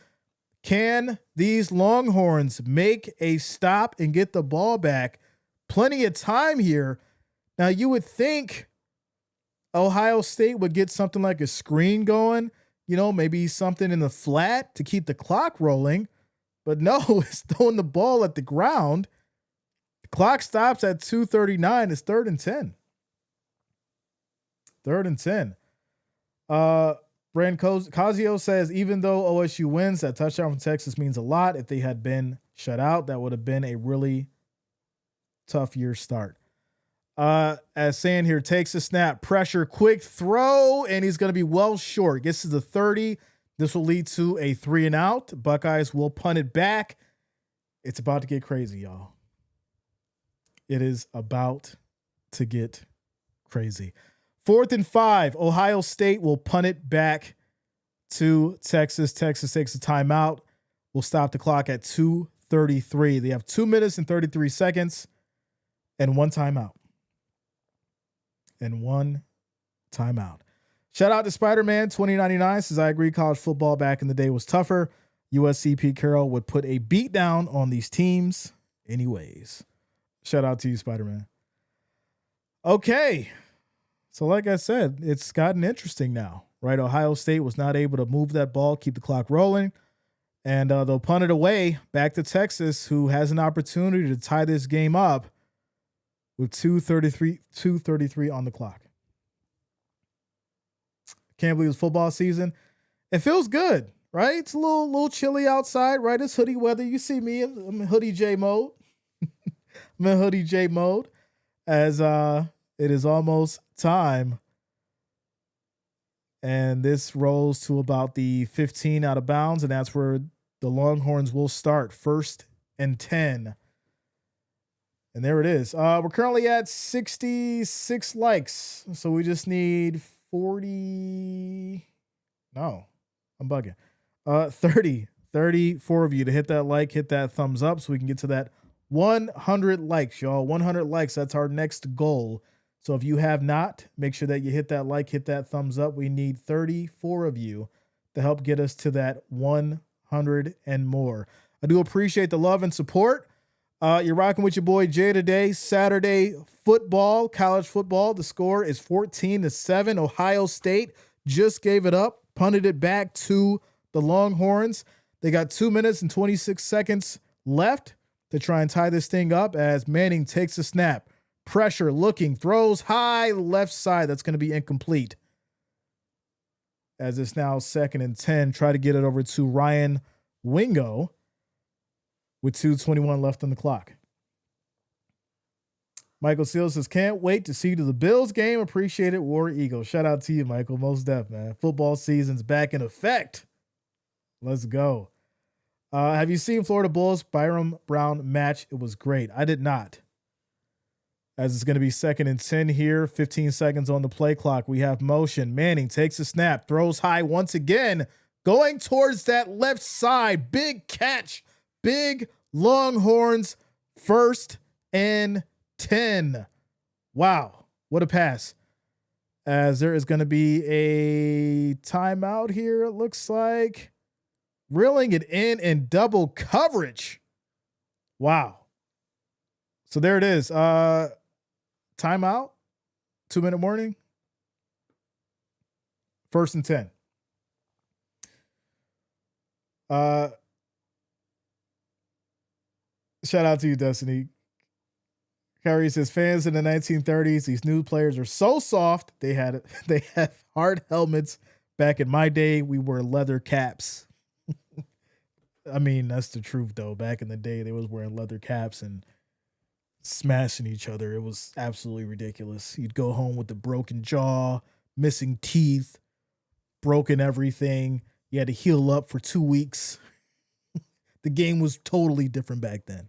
Can these Longhorns make a stop and get the ball back? Plenty of time here. Now, you would think Ohio State would get something like a screen going, maybe something in the flat to keep the clock rolling. But no, it's throwing the ball at the ground. The clock stops at 2:39. It's 3rd and 10. 3rd and 10. Brand Cazio says, even though OSU wins, that touchdown from Texas means a lot. If they had been shut out, that would have been a really tough year start. As saying here, takes a snap, pressure, quick throw, and he's going to be well short. Gets to the 30. This will lead to a 3 and out. Buckeyes will punt it back. It's about to get crazy, y'all. It is about to get crazy. 4th and 5. Ohio State will punt it back to Texas. Texas takes a timeout. We'll stop the clock at 2:33. They have 2 minutes and 33 seconds and 1 timeout. Shout out to Spider-Man 2099 says, I agree, college football back in the day was tougher. USC Pete Carroll would put a beat down on these teams anyways. Shout out to you, Spider-Man. Okay. So like I said, it's gotten interesting now, right? Ohio State was not able to move that ball, keep the clock rolling, and they'll punt it away back to Texas, who has an opportunity to tie this game up with 2:33 on the clock. Can't believe it's football season. It feels good, right? It's a little chilly outside, right? It's hoodie weather. You see me, I'm in hoodie J mode. I'm in hoodie J mode as it is almost time. And this rolls to about the 15 out of bounds, and that's where the Longhorns will start. 1st and 10. And there it is. We're currently at 66 likes. So we just need 40. No, I'm bugging. 34 of you to hit that like, hit that thumbs up so we can get to that 100 likes, y'all. 100 likes. That's our next goal. So if you have not, make sure that you hit that like, hit that thumbs up. We need 34 of you to help get us to that 100 and more. I do appreciate the love and support. You're rocking with your boy Jay today. Saturday football, college football. The score is 14-7. Ohio State just gave it up, punted it back to the Longhorns. They got 2 minutes and 26 seconds left to try and tie this thing up as Manning takes a snap. Pressure, looking, throws high left side. That's going to be incomplete. As it's now 2nd and 10. Try to get it over to Ryan Wingo with 2:21 left on the clock. Michael Seals says, can't wait to see you to the Bills game. Appreciate it, War Eagle. Shout out to you, Michael. Most def, man. Football season's back in effect. Let's go. Have you seen Florida Bulls Byram Brown match? It was great. I did not. As it's going to be 2nd and 10 here, 15 seconds on the play clock. We have motion. Manning takes a snap, throws high once again, going towards that left side. Big catch. Big Longhorns, 1st and 10. Wow, what a pass. As there is going to be a timeout here, it looks like. Reeling it in double coverage. Wow. So there it is. Timeout, 2-minute warning. 1st and 10. Shout out to you, Destiny. Kyrie says, fans in the 1930s, these new players are so soft. They had hard helmets, Back in my day, we wore leather caps. I mean, that's the truth, though. Back in the day, they was wearing leather caps and smashing each other. It was absolutely ridiculous. You'd go home with a broken jaw, missing teeth, broken everything. You had to heal up for 2 weeks. The game was totally different back then.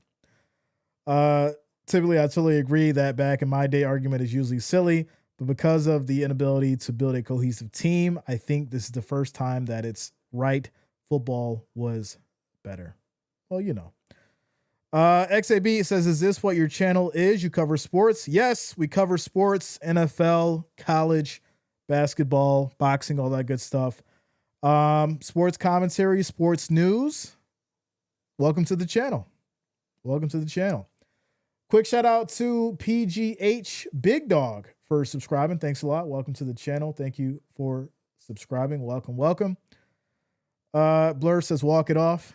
Typically, I totally agree that back in my day argument is usually silly, but because of the inability to build a cohesive team, I think this is the first time that it's right. Football was better. Well, you know. XAB says, is this what your channel is? You cover sports? Yes, we cover sports, NFL, college, basketball, boxing, all that good stuff. Sports commentary, sports news. Welcome to the channel. Welcome to the channel. Quick shout out to PGH Big Dog for subscribing. Thanks a lot. Welcome to the channel. Thank you for subscribing. Welcome, welcome. Blur says, walk it off.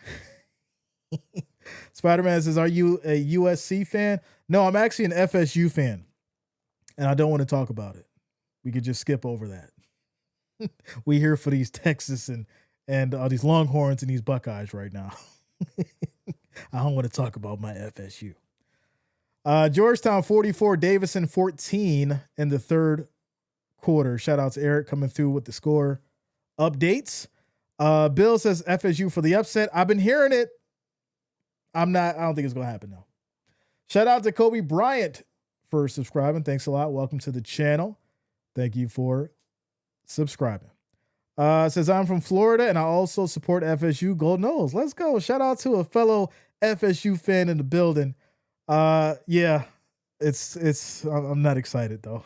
Spider-Man says, are you a USC fan? No, I'm actually an FSU fan, and I don't want to talk about it. We could just skip over that. We here for these Texas and these Longhorns and these Buckeyes right now. I don't want to talk about my FSU. Georgetown 44, Davison 14 in the third quarter. Shout out to Eric coming through with the score updates. Bill says FSU for the upset. I've been hearing it. I don't think it's going to happen though. Shout out to Kobe Bryant for subscribing. Thanks a lot. Welcome to the channel. Thank you for subscribing. Says I'm from Florida and I also support FSU. Gold Nose. Let's go. Shout out to a fellow FSU fan in the building. Yeah, I'm not excited though.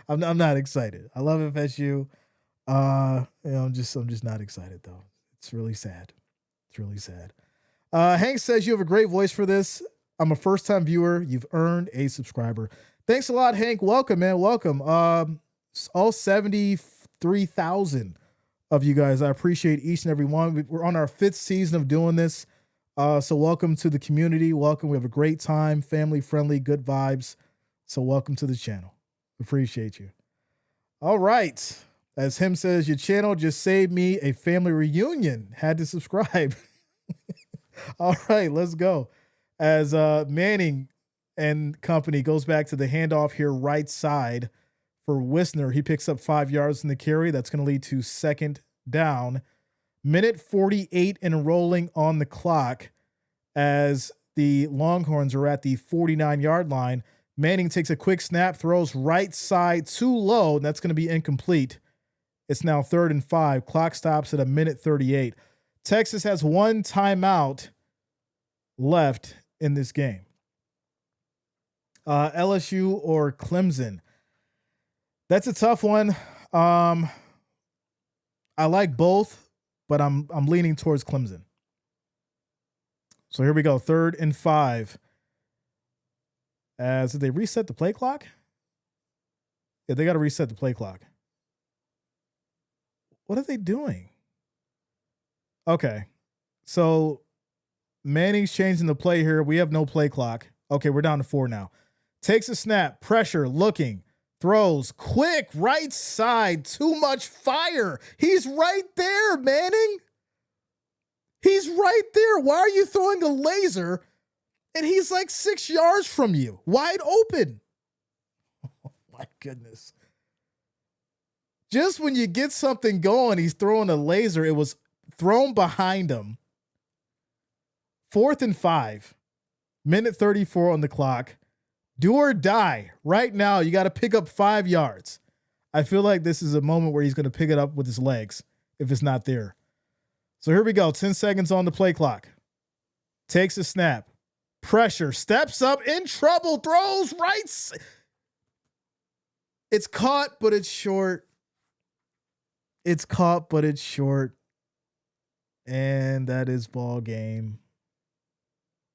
I'm not excited. I love FSU. I'm just not excited though. It's really sad. It's really sad. Hank says you have a great voice for this. I'm a first-time viewer. You've earned a subscriber. Thanks a lot, Hank. Welcome, man. Welcome. All 73,000 of you guys. I appreciate each and every one. We're on our 5th season of doing this. So welcome to the community. Welcome. We have a great time, family friendly, good vibes. So welcome to the channel. Appreciate you. All right. As him says, your channel just saved me a family reunion. Had to subscribe. All right, let's go. As Manning and company goes back to the handoff here, right side for Wisner. He picks up 5 yards in the carry. That's going to lead to second down. Minute 48 and rolling on the clock as the Longhorns are at the 49-yard line. Manning takes a quick snap, throws right side too low, and that's going to be incomplete. It's now 3rd and 5. Clock stops at a minute 38. Texas has one timeout left in this game. LSU or Clemson. That's a tough one. I like both, but I'm leaning towards Clemson. So here we go. 3rd and 5. Did they reset the play clock? Yeah, they got to reset the play clock. What are they doing? Okay. So Manning's changing the play here. We have no play clock. Okay, we're down to 4 now. Takes a snap, pressure, looking, throws, quick, right side, too much fire. He's right there, Manning. He's right there. Why are you throwing a laser? And he's like 6 yards from you, wide open. Oh, my goodness. Just when you get something going, he's throwing a laser. It was thrown behind him. 4th and 5. Minute 34 on the clock. Do or die. Right now, you got to pick up 5 yards. I feel like this is a moment where he's going to pick it up with his legs if it's not there. So here we go. 10 seconds on the play clock. Takes a snap. Pressure. Steps up. In trouble. Throws right. It's caught, but it's short. It's caught, but it's short. And that is ball game,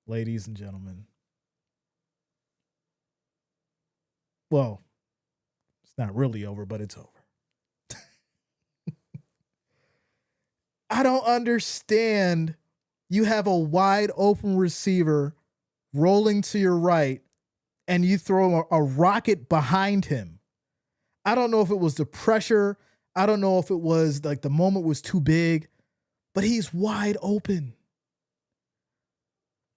ladies and gentlemen. Well, it's not really over, but it's over. I don't understand. You have a wide open receiver rolling to your right, and you throw a rocket behind him. I don't know if it was the pressure. I don't know if it was like the moment was too big, but he's wide open.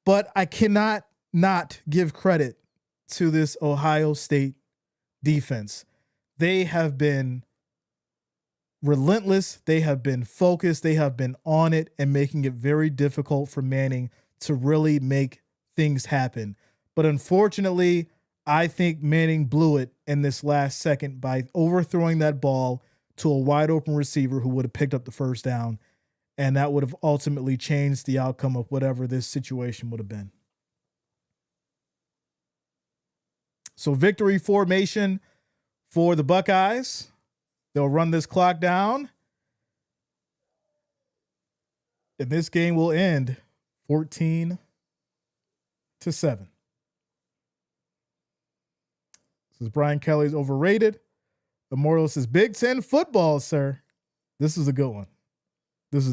But I cannot not give credit to this Ohio State defense. They have been relentless. They have been focused. They have been on it and making it very difficult for Manning to really make things happen. But unfortunately, I think Manning blew it in this last second by overthrowing that ball to a wide open receiver who would have picked up the first down. And that would have ultimately changed the outcome of whatever this situation would have been. So victory formation for the Buckeyes. They'll run this clock down. And this game will end 14-7. This is Brian Kelly's overrated. Immortal says Big Ten football, sir. This is a good one. This is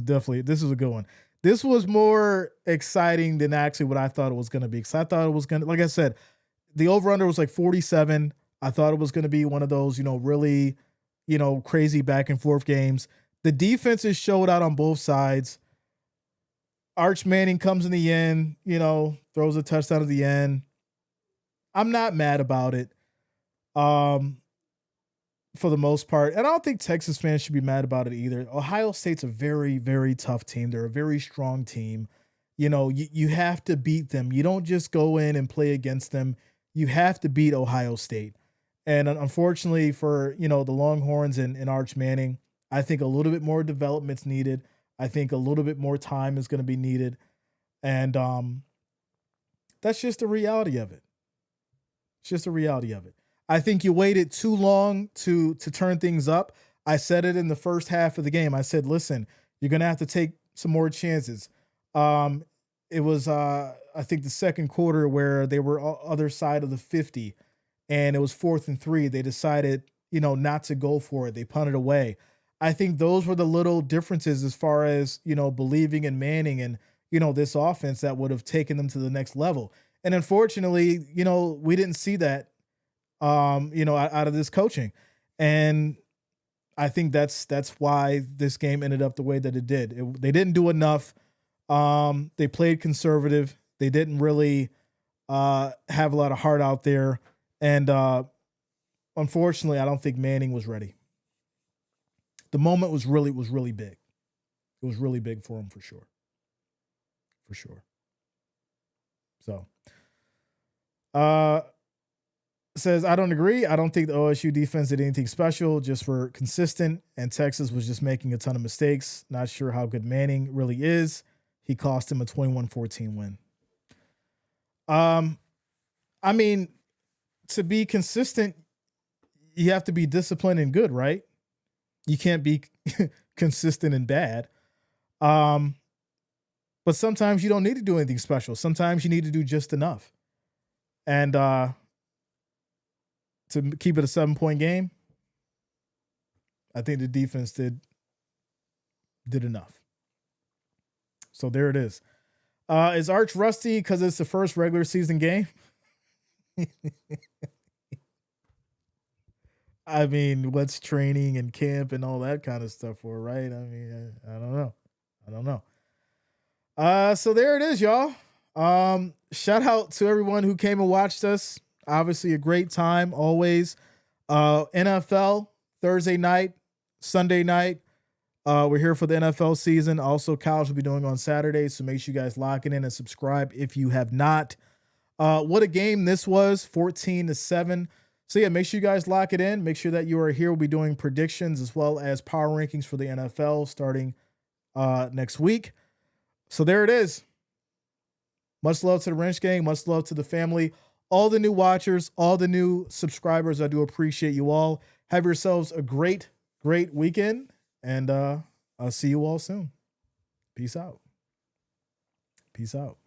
a good one. This was more exciting than actually what I thought it was going to be. Because I thought it was going to, like I said, the over-under was like 47. I thought it was going to be one of those, really, crazy back and forth games. The defenses showed out on both sides. Arch Manning comes in the end, throws a touchdown at the end. I'm not mad about it. For the most part. And I don't think Texas fans should be mad about it either. Ohio State's a very, very tough team. They're a very strong team. You have to beat them. You don't just go in and play against them. You have to beat Ohio State. And unfortunately for, the Longhorns and Arch Manning, I think a little bit more development's needed. I think a little bit more time is going to be needed. And that's just the reality of it. It's just the reality of it. I think you waited too long to turn things up. I said it in the first half of the game. I said, listen, you're going to have to take some more chances. It was, I think, the second quarter where they were other side of the 50, and it was 4th and 3. They decided, not to go for it. They punted away. I think those were the little differences as far as, believing in Manning and, this offense that would have taken them to the next level. And unfortunately, we didn't see that. Out of this coaching. And I think that's why this game ended up the way that it did. They didn't do enough. They played conservative. They didn't really have a lot of heart out there. And unfortunately, I don't think Manning was ready. The moment was really big. It was really big for him for sure. For sure. So, says, I don't agree. I don't think the OSU defense did anything special, just were consistent, and Texas was just making a ton of mistakes. Not sure how good Manning really is. He cost him a 21-14 win. I mean, to be consistent, you have to be disciplined and good, right? You can't be consistent and bad. But sometimes you don't need to do anything special. Sometimes you need to do just enough. And to keep it a 7-point game, I think the defense did enough. So there it is. Is Arch rusty because it's the first regular season game? I mean, what's training and camp and all that kind of stuff for, right? I mean, I don't know. So there it is, y'all. Shout out to everyone who came and watched us. Obviously a great time always. NFL Thursday night, Sunday night. We're here for the NFL season. Also, college will be doing on Saturday, so make sure you guys lock it in and subscribe if you have not. What a game this was, 14-7. So yeah, make sure you guys lock it in. Make sure that you are here. We'll be doing predictions as well as power rankings for the NFL starting next week. So there it is. Much love to the Wrench Gang. Much love to the family. All the new watchers, all the new subscribers. I do appreciate you all. Have yourselves a great, great weekend. And I'll see you all soon. Peace out. Peace out.